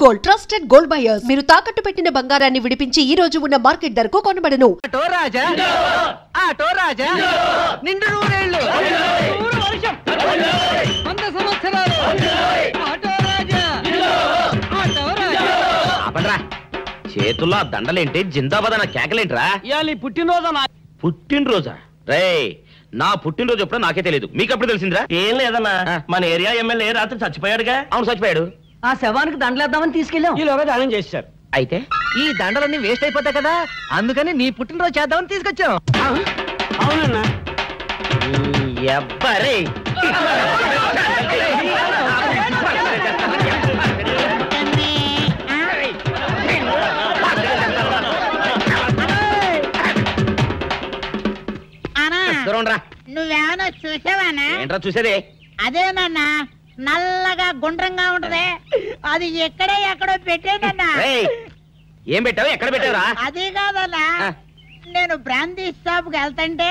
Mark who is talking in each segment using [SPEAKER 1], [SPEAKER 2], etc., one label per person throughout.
[SPEAKER 1] Gold trusted gold buyers మీరు తాకట్టు పెట్టిన బంగారాన్ని విడిపించి ఈ రోజు ఉన్న మార్కెట్ ధరకు కొనబడను.
[SPEAKER 2] ఆటో రాజా ఆటో రాజా నిండు నూరేళ్ళు వర్షం 100 సంవత్సరాలు ఆటో రాజా ఆటో రాజా
[SPEAKER 3] అబడ్రా చేతుల్లో దండలేంటి జిందాబాద్ అన్న కేకలేంట్రా
[SPEAKER 2] ఇయాలి
[SPEAKER 3] పుట్టినరోజా రేయ్ నా పుట్టినరోజు ఎప్పుడో నాకే తెలియదు మీకెప్పుడు తెలిసిందిరా
[SPEAKER 4] ఏం లేదన్నా మన ఏరియా ఎమ్మెల్యే రాత్రి చచ్చిపోయాడుగా
[SPEAKER 3] అవును చచ్చిపోయాడు
[SPEAKER 2] ఆ శవానికి దండలేద్దామని తీసుకెళ్ళాం ఈలోగా దానం చేశారు
[SPEAKER 3] అయితే
[SPEAKER 2] ఈ దండలన్నీ వేస్ట్ అయిపోతాయి కదా అందుకని నీ పుట్టినరోజు చేద్దామని తీసుకొచ్చాం అవునన్నా
[SPEAKER 3] ఎవ్వరే
[SPEAKER 5] నువ్వేమన్నా చూసావానా?
[SPEAKER 3] ఏంట్రా చూసేదే?
[SPEAKER 5] అదేనన్నా నల్లగా గుండ్రంగా ఉంటది అది ఎక్కడో పెట్టేనన్నా.
[SPEAKER 3] ఏం పెట్టావు ఎక్కడ పెట్టావురా?
[SPEAKER 5] అది కాదన్నా నేను బ్రాందీ షాప్ కి వెళ్తుంటే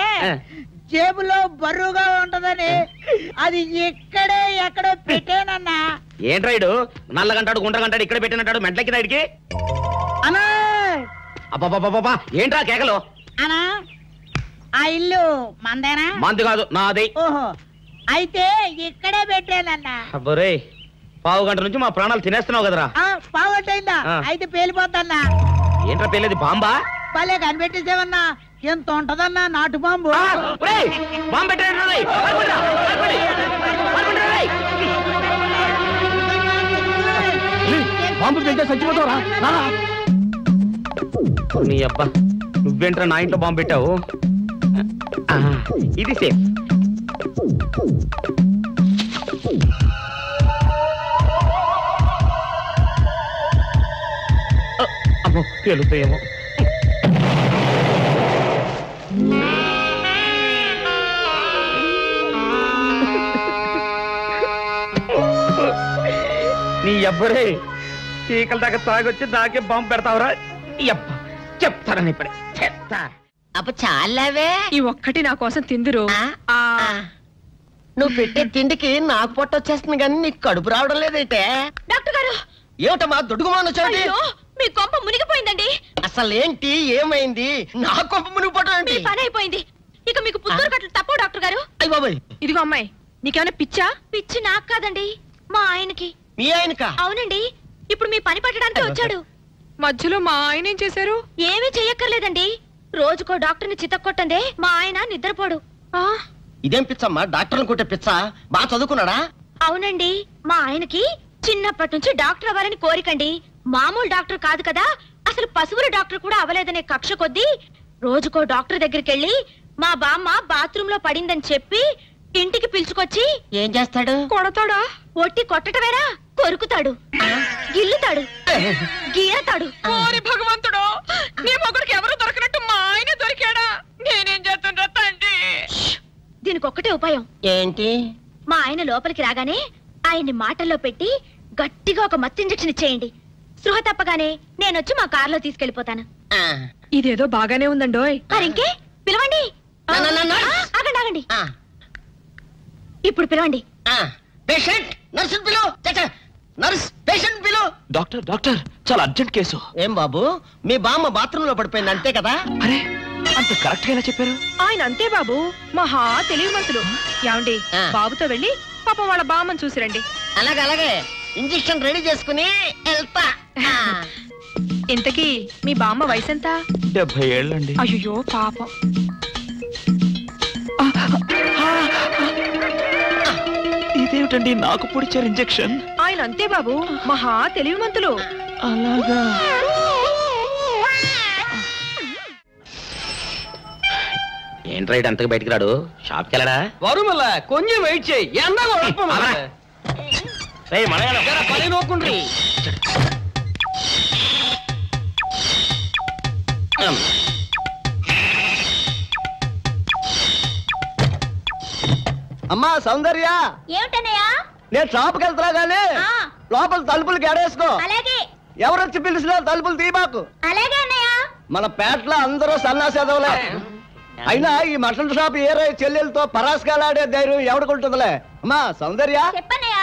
[SPEAKER 5] జేబులో బరువుగా ఉంటదని అది ఎక్కడో పెట్టేనన్నా.
[SPEAKER 3] ఏంట్రా ఇడు నల్లగంటాడు గుండ్రగంటాడు ఇక్కడ పెట్టినట్టాడు మెంట్లకి నాడికి
[SPEAKER 5] అన్నా.
[SPEAKER 3] అబ్బాబాబాబా ఏంట్రా కేకలు?
[SPEAKER 5] అన్నా ఆ ఇల్లు మందేనా?
[SPEAKER 3] మంది కాదు నాది.
[SPEAKER 5] ఓహో అయితే ఇక్కడే పెట్టానన్నా.
[SPEAKER 3] అబ్బరే పావు గంట నుంచి మా ప్రాణాలు తినేస్తున్నావు కదరా.
[SPEAKER 5] పావుగంటైందా? అయితే పేలిపోతాన్నా.
[SPEAKER 3] ఏంట్రా పేలేది బాంబా?
[SPEAKER 5] భలే కనిపెట్టేసేవన్నా ఎంత ఉంటదన్నా నాటు బాంబు.
[SPEAKER 3] బాంబు పెట్టాడు
[SPEAKER 2] బాంబు పెడితే చచ్చిపోతావురా
[SPEAKER 3] నీ అబ్బా నువ్వేంట్రా నా ఇంట్లో బాంబు పెట్టావు? ఇది సేఫ్. అమ్మో పేలుతాయేమో. నీ అబ్బరే చీకల దాకా తాగొచ్చి నాకే బాంబు పెడతావురా? చెప్తారని ఇప్పుడే చెప్తా.
[SPEAKER 5] అప్ప చాలావే
[SPEAKER 6] ఈ ఒక్కటి నా కోసం తిందురు.
[SPEAKER 2] నువ్వు పెట్టే తిండికి నాకు పొట్ట వచ్చేస్తుంది కానీ నీకు కడుపు రావడం లేదైతే.
[SPEAKER 6] డాక్టర్ గారు
[SPEAKER 2] ఏమిటమ్మా దుడుగుమాను చోటి
[SPEAKER 6] మీ కొంప మునిగిపోయిందండి.
[SPEAKER 2] అసలు ఏంటి ఏమైంది? నా కొంప మునిగిపోవడం
[SPEAKER 6] మీ
[SPEAKER 2] ఏంటి?
[SPEAKER 6] పని అయిపోయింది. ఇక మీకు పుత్తూరు కట్టలు తప్పవు డాక్టర్ గారు.
[SPEAKER 2] అయ్య బాబాయ్
[SPEAKER 6] ఇదిగో అమ్మాయి నీకేమైనా పిచ్చా? పిచ్చి నాకు కాదండి మా ఆయనకి.
[SPEAKER 2] మీ ఆయనకా?
[SPEAKER 6] అవునండి ఇప్పుడు మీ పని పట్టడానికి వచ్చాడు. మధ్యలో మా ఆయన ఏం చేశారు? ఏమీ చెయ్యక్కర్లేదండి. రోజుకో డాక్టర్ని చితక్కొట్టందే మా ఆయన నిద్రపోడు.
[SPEAKER 2] ఇదేం పిచ్చమ్మా? డాక్టర్ని కొట్టే పిచ్చ? బాగా చదువుకున్నాడా?
[SPEAKER 6] అవునండి మా ఆయనకి చిన్నప్పటి నుంచి డాక్టర్ అవ్వాలని కోరికండి. మామూలు డాక్టర్ కాదు కదా అసలు పశువుల డాక్టర్ కూడా అవ్వలేదనే కక్ష కొద్దీ రోజుకో డాక్టర్ దగ్గరికి వెళ్ళి మా బామ్మ బాత్రూమ్ లో పడిందని చెప్పి ఇంటికి పిలుచుకొచ్చి
[SPEAKER 2] ఏం చేస్తాడు?
[SPEAKER 6] కొడతాడా? ఒట్టి కొట్టటమేరా కొరుకుతాడు, గిల్లుతాడు, గీరతాడు. ఓరి భగవంతుడు నీ మొగుడికి ఎవరు దొరకనట్టు మా ఆయన దొరికాడా? నేనేం చేస్తుండ్రా తండ్రి? దీనికి ఒక్కటే ఉపాయం.
[SPEAKER 2] ఏంటి?
[SPEAKER 6] మా ఆయన లోపలికి రాగానే ఆయన్ని మాటల్లో పెట్టి గట్టిగా ఒక మత్తు ఇంజెక్షన్ ఇచ్చేయండి. స్పృహ తప్పగానే నేనొచ్చి మా కారులో తీసుకెళ్లిపోతాను. ఇదేదో బాగానే ఉందండోయ్. మరింకే పిలవండి. ఆగండి ఆగండి ఇప్పుడు పిలవండి.
[SPEAKER 2] పేషెంట్ నర్సు పిలు. నర్స్ పేషెంట్ పిలు.
[SPEAKER 3] డాక్టర్ డాక్టర్ చాలా అర్జెంట్ కేసు.
[SPEAKER 2] ఏం బాబు మీ బామ్మ బాత్రూమ్ లో పడిపోయింది అంతే కదా?
[SPEAKER 3] అరే అంత కరెక్ట్ గా చెప్పారు.
[SPEAKER 6] ఆయన అంతే బాబు మహా తెలివి మనసులు. ఏమండి బాబుతో వెళ్ళి పాపం వాళ్ళ బామ్మని చూసిరండి.
[SPEAKER 2] అలాగే అలాగే ఇంజెక్షన్ రెడీ చేసుకుని వెళ్తా.
[SPEAKER 6] ఇంతకీ మీ బామ్మ వయసు ఎంత?
[SPEAKER 3] 70 ఏళ్ళండి.
[SPEAKER 6] అయ్యో పాపం.
[SPEAKER 3] ఇదేమిటండి నాకు పొడిచారు ఇంజెక్షన్?
[SPEAKER 6] ఆయన అంతే బాబు మహా తెలివిమంతులు.
[SPEAKER 3] అలాగా ఏంట్రా ఇటు అంతకు బయటికి రాడు? షాప్కి వెళ్ళడా?
[SPEAKER 2] వరుమల కొంచెం వెయిట్ చేయి. పని నోకుండ్రి. అమ్మా సౌందర్య
[SPEAKER 6] ఏమిటన్నయ్యా?
[SPEAKER 2] నేను షాప్కి వెళ్తున్నా గానీ లోపల తలుపులు గడేసుకో.
[SPEAKER 6] అలాగే.
[SPEAKER 2] ఎవరొచ్చి పిలిచినా తలుపులు తీయబాకు.
[SPEAKER 6] అలాగే అన్నయ్య.
[SPEAKER 2] మన పేటలో అందరూ సన్నాసేదవులే. అయినా ఈ మటన్ షాప్ ఏరే చెల్లెలతో పరాస్కాలాడే ధైర్యం ఎవడుకుంటుందిలే. అమ్మా సౌందర్య
[SPEAKER 6] చెప్పన్నయ్య.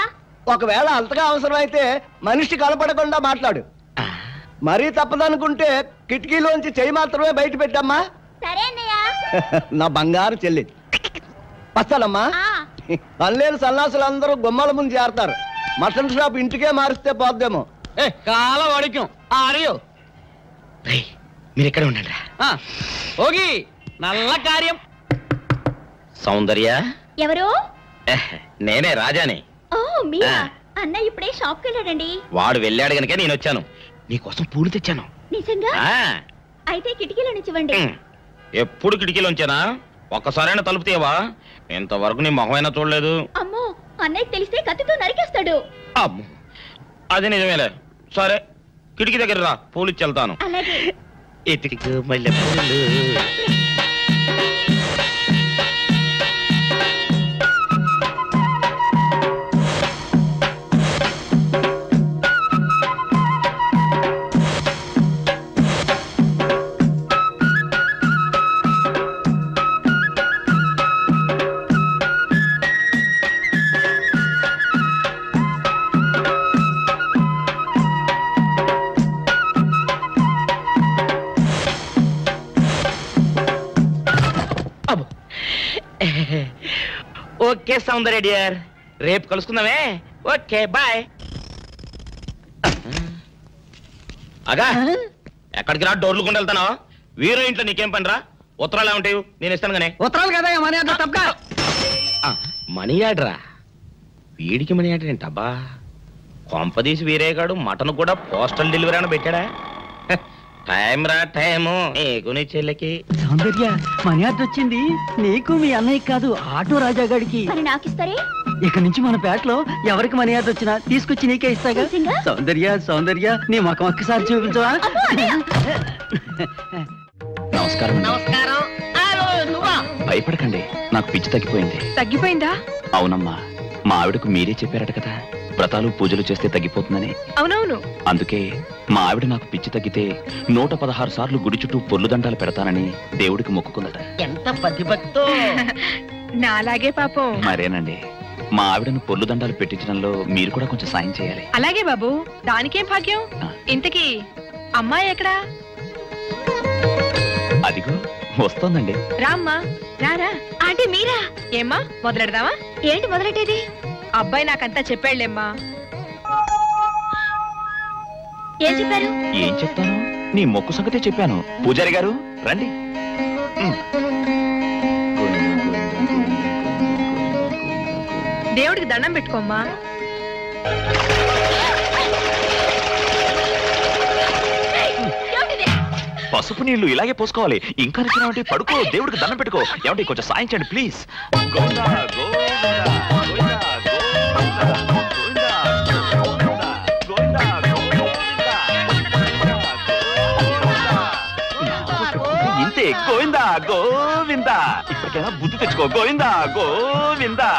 [SPEAKER 7] ఒకవేళ అంతగా అవసరమైతే మనిషి కనపడకుండా మాట్లాడు. మరీ తప్పదనుకుంటే కిటికీలోంచి చెయ్యి మాత్రమే బయట పెట్టమ్మా.
[SPEAKER 6] సరే అన్నయ్య.
[SPEAKER 7] నా బంగారు చెల్లి. వస్తానమ్మా. పల్లెలు సన్నాసులు అందరూ గుమ్మల ముందు చేరతారు. మటన్ షాప్ ఇంటికే మారిస్తే పోద్దేమో.
[SPEAKER 2] కాల వాడికం ఆడియో
[SPEAKER 4] మీరు ఎక్కడ ఉండండి.
[SPEAKER 2] ఓగి నల్ల కార్యం.
[SPEAKER 4] సౌందర్య
[SPEAKER 6] ఎవరు?
[SPEAKER 4] నేనే రాజాని.
[SPEAKER 6] ఓ మీరా? అన్నయ్య ఇప్పుడే షాప్ కి వెళ్ళాడండి.
[SPEAKER 4] వాడు వెళ్ళాడు గనుక నేను వచ్చాను. నీకోసం పూలు తెచ్చాను.
[SPEAKER 6] నిజంగా? అయితే కిటికీలో నుంచి ఇవ్వండి.
[SPEAKER 4] ఎప్పుడు కిటికీలోంచేనా? ఒక్కసారైనా తలుపు తీయవా? ఇంతవరకు నీ మొహమైనా చూడలేదు.
[SPEAKER 6] అమ్మో, అన్నయ్య తెలిస్తే కత్తితో నరికేస్తాడు.
[SPEAKER 4] అమ్మో, అది నిజమేలే. సరే, కిటికీ దగ్గర రా, పూలు ఇచ్చి వెళ్తాను.
[SPEAKER 6] అలాగే.
[SPEAKER 4] ఎతికి మల్లె పూలు. ఓకే సౌందర్య డియర్, రేపు కలుసుకుందామే. Okay bye. అగా ఎక్కడికి రా, డోర్లు కొండ వెళ్తానా? వీరో ఇంట్లో నీకేం పని రా? ఉత్తరాలు ఏమంటాయి? నేను ఇస్తాను గానే.
[SPEAKER 2] ఉత్తరాలు కదా మనీ ఆర్డర్ తప్ప.
[SPEAKER 4] మనీ ఆర్డరా? వీడికి మనీ ఆర్డర్ ఏంటబ్బా? కొంపదీసి వీరేగాడు మటన్ కూడా పోస్టల్ డెలివరీ అని పెట్టాడా? టైం రా టైము నీకు నీ చెల్లెకి.
[SPEAKER 2] సౌందర్య మనీ ఆర్డర్ వచ్చింది. నీకు మీ అన్నయ్య కాదు, ఆటో రాజా గారికి.
[SPEAKER 6] మరి నాకు ఇస్తారే?
[SPEAKER 2] ఇక నుంచి మన పేటలో ఎవరికి మనీ ఆర్డర్ వచ్చినా తీసుకొచ్చి నీకే ఇస్తాగా. సౌందర్య సౌందర్య నీ ముఖం ఒక్కసారి చూపించవా?
[SPEAKER 8] నమస్కారం.
[SPEAKER 5] నమస్కారం.
[SPEAKER 8] భయపడకండి, నాకు పిచ్చి తగ్గిపోయింది.
[SPEAKER 9] తగ్గిపోయిందా?
[SPEAKER 8] అవునమ్మా, మా ఆవిడకు మీరే చెప్పారట కదా, వ్రతాలు పూజలు చేస్తే తగ్గిపోతుందని.
[SPEAKER 9] అవునవును.
[SPEAKER 8] అందుకే మా ఆవిడ నాకు పిచ్చి తగ్గితే 116 సార్లు గుడి చుట్టూ పొర్లు దండాలు పెడతానని దేవుడికి మొక్కుకుందట.
[SPEAKER 5] ఎంత పతిభక్తో.
[SPEAKER 9] నాలాగే పాపం.
[SPEAKER 8] మరేనండి, మా ఆవిడను పొర్లు దండాలు పెట్టించడంలో మీరు కూడా కొంచెం సాయం చేయాలి.
[SPEAKER 9] అలాగే బాబు, దానికేం భాగ్యం. ఇంతకీ అమ్మాయి ఎక్కడా?
[SPEAKER 8] అదిగో వస్తోందండి.
[SPEAKER 9] రామ్మా, రారా.
[SPEAKER 6] అంటే మీరా?
[SPEAKER 9] ఏమ్మా, మొదలెడదామా?
[SPEAKER 6] ఏంటి మొదలెట్టేది?
[SPEAKER 9] అబ్బాయి నాకంతా చెప్పాడులేమ్మా.
[SPEAKER 6] ఏం చెప్పారు?
[SPEAKER 8] ఏం చెప్తాను, నీ మొక్కు సంగతే చెప్పాను. పూజారి గారు రండి.
[SPEAKER 9] దేవుడికి దండం పెట్టుకోమ్మా.
[SPEAKER 8] పసుపు నీళ్లు ఇలాగే పోసుకోవాలి. ఇంకా నచ్చినావంటే పడుకో, దేవుడికి దండం పెట్టుకో. ఏమంటే కొంచెం సాయం చేయండి ప్లీజ్. ఇంతే, గోవిందా గోవిందా. ఇప్పటికైనా బుద్ధి తెచ్చుకో. గోవిందా గోవిందా.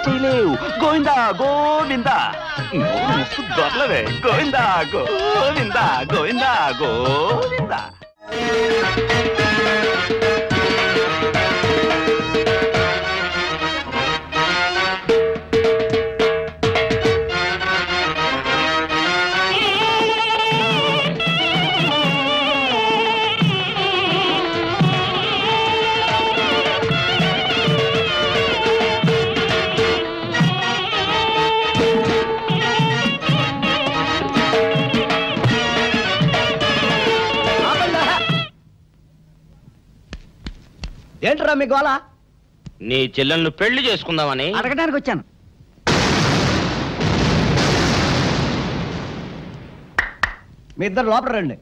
[SPEAKER 8] చేయలేవు. గోవిందా గోవిందా. దొరలవే. గోవిందా గోవిందా గోవిందా గోవిందా.
[SPEAKER 7] ఏంట్రా మీ గోళ?
[SPEAKER 4] నీ చెల్లెళ్ళు పెళ్లి చేసుకుందామని
[SPEAKER 2] అడగడానికి వచ్చాను.
[SPEAKER 7] మీ ఇద్దరు లోపల రండి.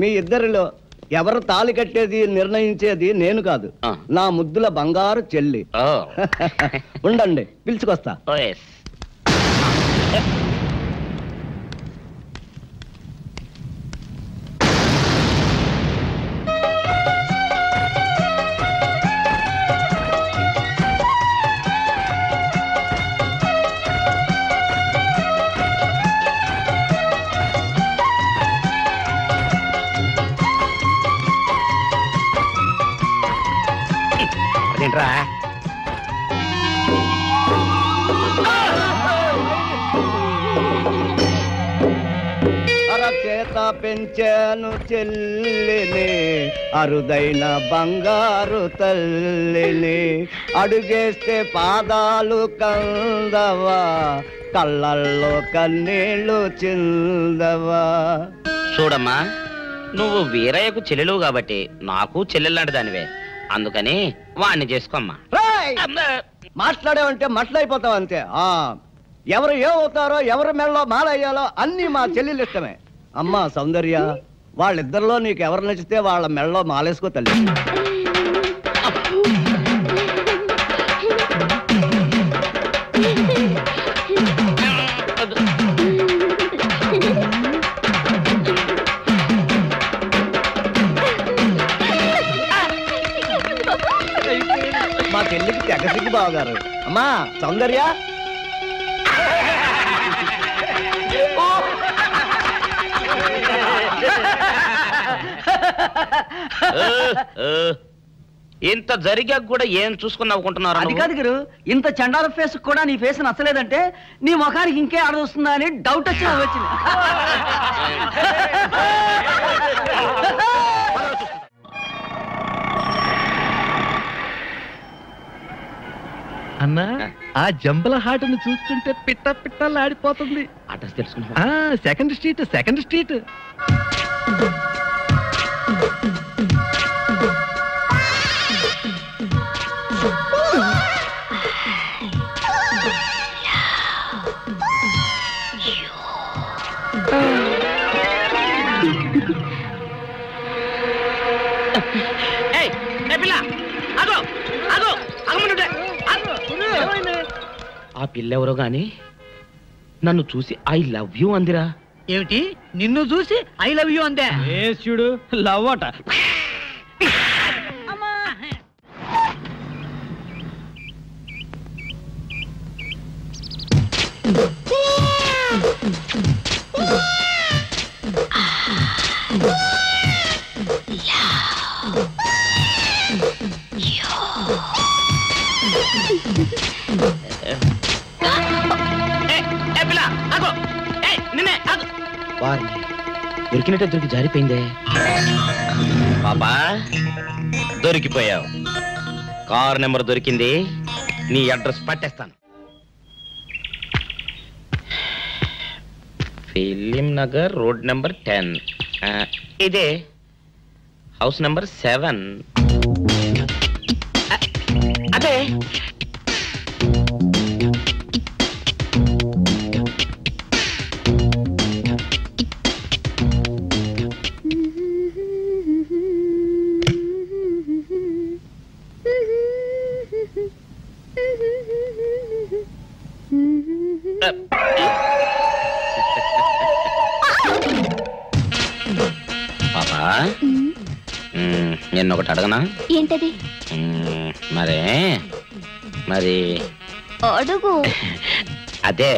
[SPEAKER 7] మీ ఇద్దరిలో ఎవరు తాళి కట్టేది నిర్ణయించేది నేను కాదు, నా ముద్దుల బంగారు చెల్లి. ఉండండి, పిలుచుకొస్తా.
[SPEAKER 4] ఏంట్రా?
[SPEAKER 7] అరచేత పెంచాను చెల్లిని, అరుదైన బంగారు తల్లిని, అడుగేస్తే పాదాలు కందవా, కళ్ళల్లో కన్నీళ్ళు చిందవా.
[SPEAKER 4] చూడమ్మా, నువ్వు వీరయ్యకు చెల్లెలు కాబట్టి నాకు చెల్లెల్లాంటి దానివే, అందుకని వాణ్ణి చేసుకోమ్మా.
[SPEAKER 7] మాట్లాడావంటే మట్లయిపోతావు అంతే. ఎవరు ఏమవుతారో, ఎవరి మెళ్ళలో మాలయ్యాలో అన్ని మా చెల్లెలు ఇష్టమే. అమ్మా సౌందర్య, వాళ్ళిద్దరిలో నీకు ఎవరు నచ్చితే వాళ్ళ మెళ్ళలో మాలేసుకో తల్లి. మా చెల్లికి తెగసిగ్గు బావగారు. అమ్మా సౌందర్య,
[SPEAKER 4] ఇంత జరిగాక కూడా ఏం చూసుకుని నవ్వుకుంటున్నారు?
[SPEAKER 2] అది కాదు గురు, ఇంత చండాల ఫేస్ కూడా నీ ఫేస్ నచ్చలేదంటే నీ ముఖానికి ఇంకే ఆడదొస్తుందా అని డౌట్ వచ్చి వచ్చింది.
[SPEAKER 3] అన్నా, ఆ జంబల హాటను చూస్తుంటే పిట్ట పిట్టలాడిపోతుంది.
[SPEAKER 4] అడ్రస్ తెలుసుకున్నా?
[SPEAKER 3] Second street.
[SPEAKER 4] ఆ పిల్లెవరో గాని నన్ను చూసి ఐ లవ్ యూ అందిరా.
[SPEAKER 2] ఏమిటి, నిన్ను చూసి ఐ లవ్ యూ అందే?
[SPEAKER 3] చూడు, లవ్ అట.
[SPEAKER 4] దొరికినట్టే దొరికి జారిపోయిందే. పాపా, దొరికిపోయావు. కారు నెంబర్ దొరికింది, నీ అడ్రస్ పట్టేస్తాను. Film Nagar, road number 10. ఇదే హౌస్ నెంబర్ 7. అదే పాపా, నిన్నొకటి అడగనా?
[SPEAKER 6] ఏంటది?
[SPEAKER 4] మరి
[SPEAKER 6] అడుగు.
[SPEAKER 4] అదే,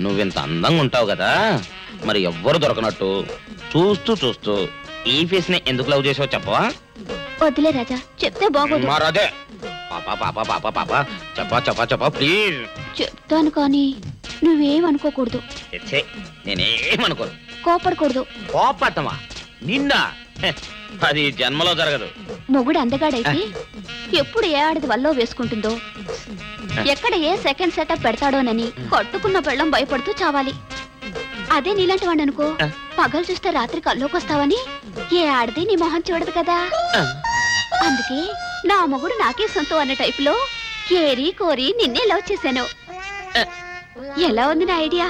[SPEAKER 4] నువ్వింత అందంగా ఉంటావు కదా, మరి ఎవ్వరు దొరకనట్టు చూస్తూ ఈ ఫేస్ ని ఎందుకు లవ్ చేసావు చెప్పవా?
[SPEAKER 6] వదిలే రాజా, చెప్తే బాగోదు.
[SPEAKER 4] మరదే చెప్పా ప్లీజ్.
[SPEAKER 6] చెప్తాను కానీ నువ్వేమనుకోకూడదు.
[SPEAKER 4] నేనేమనుకోను.
[SPEAKER 6] కోపడకూడదు.
[SPEAKER 4] కోపడతావా? నిండా అది జన్మలో జరగదు.
[SPEAKER 6] మొగుడు అందగాడైతే ఎప్పుడు ఏ ఆడది వల్లో వేసుకుంటుందో, ఎక్కడ ఏ సెకండ్ సెటప్ పెడతాడోనని కట్టుకున్న పెళ్ళం భయపడుతూ చావాలి. అదే నీలాంటి వాడు అనుకో, పగలు చూస్తే రాత్రి కల్లోకొస్తావని ఏ ఆడది నీ మొహం చూడదు కదా. అందుకే నా మొగుడు నాకే సొంతం అన్న టైపులో కేరీ కోరి నిన్నే లవ్ చేశాను. ఎలా ఉంది నా ఐడియా?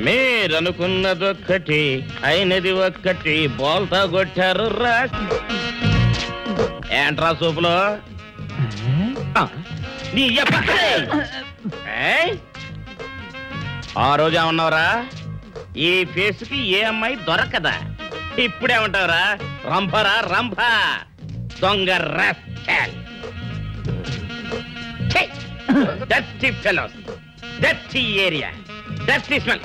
[SPEAKER 4] మీరనుకున్నదొక్కటి, అయినది ఒక్కటి, బోల్తా కొట్టారు రా. ఏంట్రా సూపులో నీ ఆ రోజు ఏమన్నావురా? ఈ ఫేస్ కి ఏ అమ్మాయి దొరకదా? ఇప్పుడేమంటావురా? రంభరా రంభ, దొంగ rascal. Dusty fellows.
[SPEAKER 3] Dirty area, dirty smell.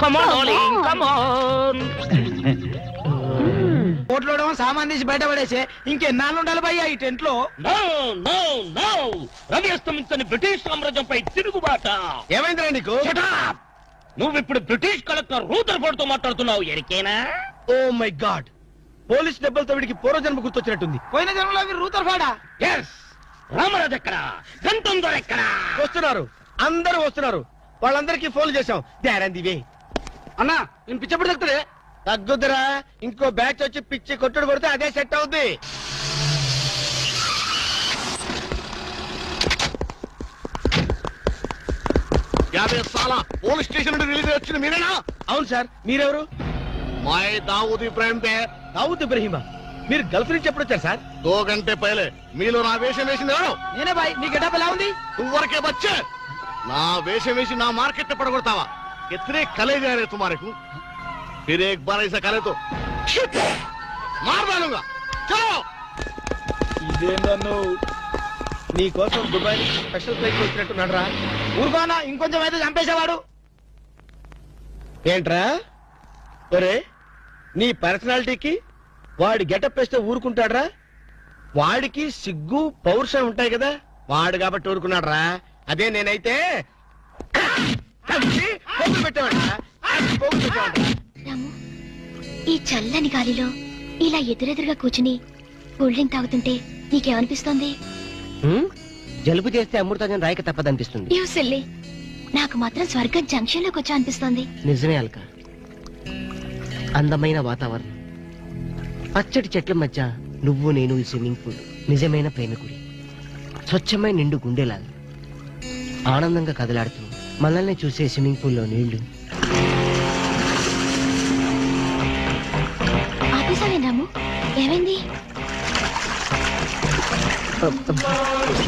[SPEAKER 3] Come on, darling, come on.
[SPEAKER 5] కోట్లో సామాన్ తీసి బయట పడేసే ఇంకెన్నాళ్ళు ఉండాలి భయ్యా ఈ టెంట్ లో?
[SPEAKER 3] రవి అస్తమించని బ్రిటిష్ సామ్రాజ్యంపై తిరుగుబాట.
[SPEAKER 5] ఏమైందిరా నీకు?
[SPEAKER 3] నువ్వు ఇప్పుడు బ్రిటిష్ కలెక్టర్ రూదర్ఫోర్డ్ తో మాట్లాడుతున్నావు. ఎరికేనా?
[SPEAKER 5] ఓ మై గాడ్, పోలీస్ దెబ్బలతో వీడికి పూర్వజన్మ గుర్తొచ్చినట్టుంది. పోయిన జన్మలో అవి రూతర్ఫోర్డా?
[SPEAKER 3] ఎస్. రామరాజు ఎక్కడా? గంటం దొర ఎక్కడా?
[SPEAKER 5] వస్తున్నారు, అందరూ వస్తున్నారు. వాళ్ళందరికీ ఫోన్ చేశాం. దివే అన్నా, నేను పిచ్చప్పుడు తగ్గుతాడే. తగ్గుద్దురా, ఇంకో బ్యాచ్ వచ్చి పిచ్చి కొట్టుడు కొడితే అదే సెట్ అవుద్ది.
[SPEAKER 7] పోలీస్ స్టేషన్ నుండి రిలీజ్ వచ్చింది మీరేనా?
[SPEAKER 5] అవును సార్, మీరెవరు?
[SPEAKER 7] मैं दाऊद इब्राहिम पे
[SPEAKER 5] దావుద్ ఇబ్రహీమా, మీరు గల్ఫ్ నుంచి ఎప్పుడు వచ్చారు సార్?
[SPEAKER 7] 2 घंटे पहले మీలో నా వేషం వేసింది ఎవరు?
[SPEAKER 5] నేనే బాయ్. మీ గెటప్ ఎలా ఉంది?
[SPEAKER 7] ఊరికే బచ్చే నా వేషం వేసి నా మార్కెట్ పడగొడతావా? कितने कले जा रहे तुम्हारे को? फिर एक बार ऐसा करे तो मार डालूंगा. चलो.
[SPEAKER 5] ఇదేందన్ను నీ కోసం దుబాయ్ స్పెషల్ ఫ్లైట్ వచ్చినట్టున్నాడు రా. ఊరుకోనా, ఇంకొంచెం అయితే చంపేసేవాడు. ఏంట్రా ఒరే, నీ పర్సనాలిటీకి వాడి గెటప్ వేస్తే ఊరుకుంటాడ్రా? వాడికి సిగ్గు పౌరుషం ఉంటాయి కదా, వాడు కాబట్టి ఊరుకున్నాడు రా. అదే నేనైతే పెట్టేవాడు.
[SPEAKER 6] రాము, ఈ చల్లని గాలిలో ఇలా ఎదురెదురుగా కూర్చుని కూల్ డ్రింక్ తాగుతుంటే నీకేమనిపిస్తోంది?
[SPEAKER 2] జలుబు చేస్తే అమృతంగా రాయక తప్పదనిపిస్తుంది.
[SPEAKER 6] యూ సిల్లీ, నాకు మాత్రం స్వర్గం జంక్షన్ లోకి వచ్చా అనిపిస్తోంది.
[SPEAKER 2] నిజమే అల్క, అందమైన వాతావరణం, పచ్చటి చెట్ల మధ్య నువ్వు నేను ఈ స్విమ్మింగ్ పూల్ నిజమైన ప్రేమికుడి, స్వచ్ఛమైన నిండు గుండెలాగా ఆనందంగా కదలాడుతూ మనల్ని చూసే స్విమ్మింగ్ పూల్లో నీళ్లు.
[SPEAKER 6] ఆపేసావేం రాము? ఏమైంది?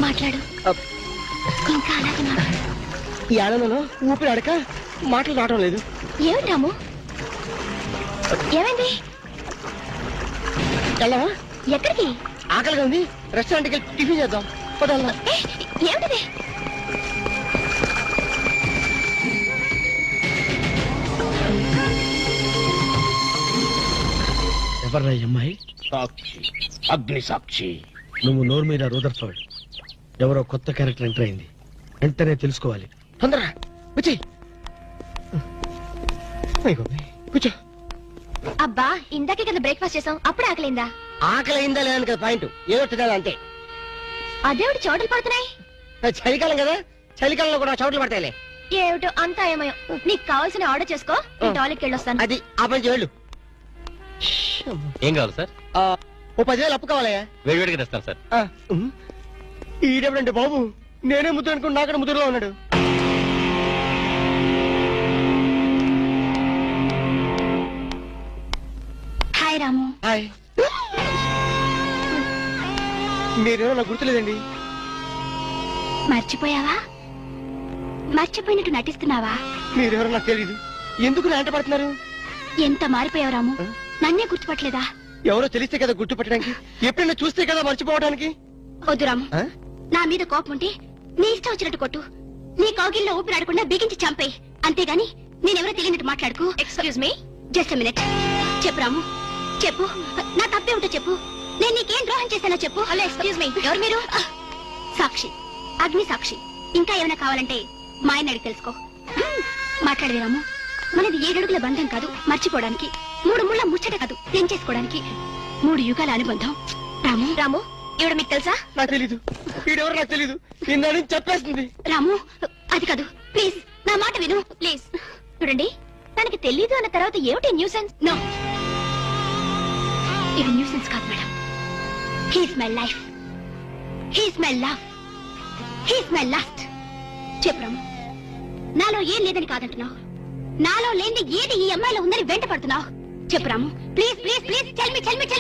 [SPEAKER 6] మాట్లాడు, ఇంకా అలాగే మాట్లాడు.
[SPEAKER 2] ఈ ఆనందంలో ఊపిరి అడక మాటలు రావడం లేదు.
[SPEAKER 6] ఏమిటి రాము, ఏమైంది?
[SPEAKER 2] వెళ్ళవా?
[SPEAKER 6] ఎక్కడికి?
[SPEAKER 2] ఆకలిగా ఉంది, రెస్టారెంట్కి వెళ్ళి టిఫిన్ చేద్దాం. పదాలా?
[SPEAKER 6] ఏమిటిది?
[SPEAKER 5] ఎవర్రా ఈ అమ్మాయి?
[SPEAKER 3] సాక్షి, అగ్ని సాక్షి.
[SPEAKER 5] నువ్వు నోరు మీద రూదర్ఫోర్డ్, ఎవరో కొత్త క్యారెక్టర్ ఎంటర్ అయింది. వెంటనే తెలుసుకోవాలి.
[SPEAKER 2] తొందరగా వచ్చి కూర్చో.
[SPEAKER 6] అబ్బా, ఇందాకే కదా బ్రేక్ఫాస్ట్ చేసాం, అప్పుడే ఆకలిందా?
[SPEAKER 2] ఆకలి అయిందా లేదని కదా పాయింట్, ఏదో తినాలి అంతే.
[SPEAKER 6] అదేమిటి చోటలు పడుతున్నాయి?
[SPEAKER 2] చలికాలం కదా, చలికాలంలో కూడా చోట్లు పడతాయిలే.
[SPEAKER 6] ఏమిటో అంతా ఏమయో. నీకు కావాల్సిన ఆర్డర్ చేసుకో, నేను టాయిలెట్కి వెళ్ళొస్తాను.
[SPEAKER 2] అది ఆ పని చేయాలి.
[SPEAKER 8] ఏం కావాలి సార్?
[SPEAKER 2] ఓ 10,000 అప్పు కావాలయ్యా.
[SPEAKER 8] వేడివేడిగా తెస్తాను సార్.
[SPEAKER 2] ఈడెవడండి బాబు, నేనే ముద్దు అనుకుని నాకడ ముద్దులో ఉన్నాడు.
[SPEAKER 6] హాయ్ రాము.
[SPEAKER 2] హాయ్. మీరేమో నాకు గుర్తులేదండి.
[SPEAKER 6] మర్చిపోయావా? మర్చిపోయినట్టు నటిస్తున్నావా?
[SPEAKER 2] మీరెవరో నాకు తెలియదు, ఎందుకు నా వెంట పడుతున్నారు?
[SPEAKER 6] ఎంత మారిపోయావు రాము, నన్నే గుర్తుపట్టలేదా?
[SPEAKER 2] ఎవరో తెలిస్తే కదా గుర్తుపట్టడానికి, ఎప్పుడైనా చూస్తే కదా మర్చిపోవడానికి.
[SPEAKER 6] వద్దు రాము, నా మీద కోపం ఉంటే నీ ఇష్టం వచ్చినట్టు కొట్టు, నీ కౌగిల్లో ఊపిరాడకుండా బిగించి చంపేయి. అంతేగాని నేనెవరో తెలియనట్టు మాట్లాడుకు. Excuse me, just minute. చెప్పు రాము, చెప్పు, నా తప్పే ఉంటే చెప్పు. నేను నీకేం ద్రోహం చేశానో చెప్పు. హలో, ఎక్స్క్యూజ్ మీ, ఎవరు మీరు? సాక్షి, అగ్ని సాక్షి. ఇంకా ఏమైనా కావాలంటే మా ఆయన అడిగి తెలుసుకో. మాట్లాడేది రాము, మనది 7 అడుగుల బంధం కాదు మర్చిపోవడానికి, 3 ముళ్ళ ముచ్చట కాదు తెంచేసుకోవడానికి, 3 యుగాల అనుబంధం. రాము, రాము, ఇవిడ మీకు తెలుసా?
[SPEAKER 2] నాకు తెలీదు, వీడెవరు నాకు తెలీదు, నిన్న చెప్పేస్తుంది.
[SPEAKER 6] రాము, అది కాదు, ప్లీజ్ నా మాట విను, ప్లీజ్. చూడండి, తనకి తెలీదు అన్న తర్వాత ఏమిటి న్యూసెన్స్? నో, ఇది న్యూసెన్స్ కాదు madam. He's my life, he's my love, he's my last. చెప్పు రాము, నాలో ఏం లేదని కాదంటున్నావు, నాలో లేని ఏది ఈ అమ్మాయిలో ఉందని వెంట పడుతున్నావు. చెప్పు Ramu, please please please, tell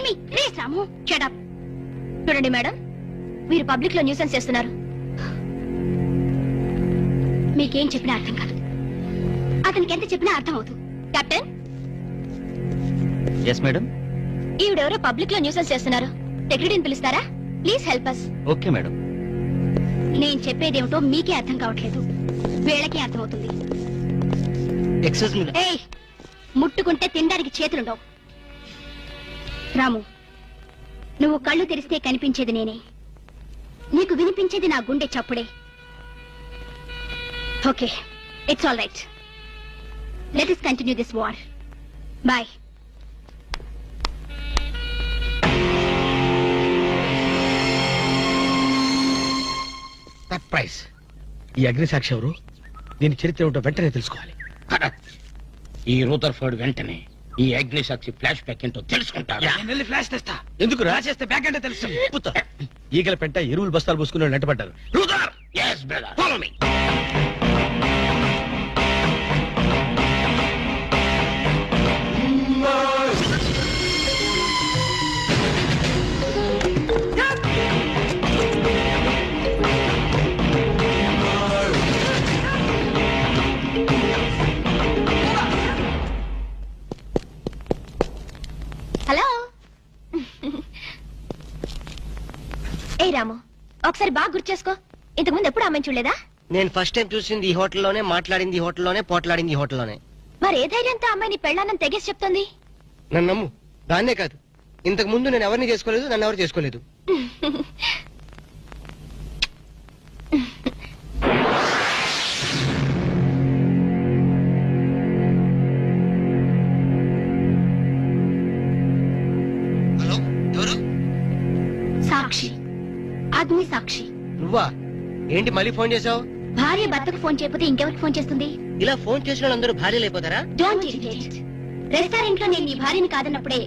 [SPEAKER 6] me please. Ramu, shut up. చూడండి మేడం, మీరు పబ్లిక్ లో న్యూసెన్స్ చేస్తున్నారు. మీకేం చెప్పినా అర్థం కాదు, అతనికి ఎంత చెప్పినా అర్థం అవుతుంది. కెప్టెన్.
[SPEAKER 8] Yes madam.
[SPEAKER 6] ఈవిడెవరో పబ్లిక్ లో న్యూసెన్స్ చేస్తున్నారు. సెక్రటరీని పిలుస్తారా? Please help us.
[SPEAKER 7] Okay madam.
[SPEAKER 6] నేను చెప్పేదేమిటో మీకే అర్థం కావట్లేదు, వీళ్ళకి అర్థమవుతుంది.
[SPEAKER 2] Excuse me.
[SPEAKER 6] ఏయ్, ముట్టుకుంటే తినడానికి చేతులుండవు. రాము, నువ్వు కళ్ళు తెరిస్తే కనిపించేది నేనే, నీకు వినిపించేది నా గుండె చప్పుడే. Okay, it's all right. Let us continue this war. Boy.
[SPEAKER 5] Surprise. ఈ అగ్నిసాక్షి ఎవరు? దీని చరిత్ర ఏమిటో వెంటనే తెలుసుకోవాలి.
[SPEAKER 3] ఈ రూదర్ఫర్డ్ వెంటనే ఈ అగ్నిసాక్షి ఫ్లాష్ బ్యాక్ ఏంటో తెలుసుకుంటాడు.
[SPEAKER 5] ఫ్లాష్ తెస్తా. ఎందుకు రాసేస్తే బ్యాక్ అంటే తెలుసు. ఈగల పెంట ఎరువులు బస్తాలు పోసుకుని నెట్టబడ్డారు.
[SPEAKER 3] రూదర్, yes brother, follow me.
[SPEAKER 6] Hello. ఏ రాము, ఒకసారి బాగా గుర్తు చేసుకో. ఇంతకుముందు ఎప్పుడు అమ్మాయిని చూడలేదా?
[SPEAKER 2] నేను ఫస్ట్ టైం చూసింది ఈ హోటల్లోనే, మాట్లాడింది ఈ హోటల్లోనే, పోట్లాడింది ఈ హోటల్లోనే.
[SPEAKER 6] మరి ఏ ధైర్యంతో అమ్మాయిని పెళ్ళానని తెగేసి చెప్తుంది?
[SPEAKER 2] నన్ను నమ్ము. దాన్నే కాదు, ఇంతకు ముందు నేను ఎవరిని చేసుకోలేదు, నన్ను ఎవరు చేసుకోలేదు. హలో, ఎవరు?
[SPEAKER 6] సాక్షి, అగ్ని సాక్షి.
[SPEAKER 2] నువ్వా? ఏంటి మళ్ళీ ఫోన్ చేసావు?
[SPEAKER 6] భార్య భర్తకు ఫోన్ చేయకపోతే ఇంకెవరికి ఫోన్ చేస్తుంది?
[SPEAKER 2] ఇలా ఫోన్ చేసిన వాళ్ళందరూ భార్యలు అయిపోతారా?
[SPEAKER 6] Don't irritate. రెస్టారెంట్ లో నేను నీ భార్యని కాదన్నప్పుడే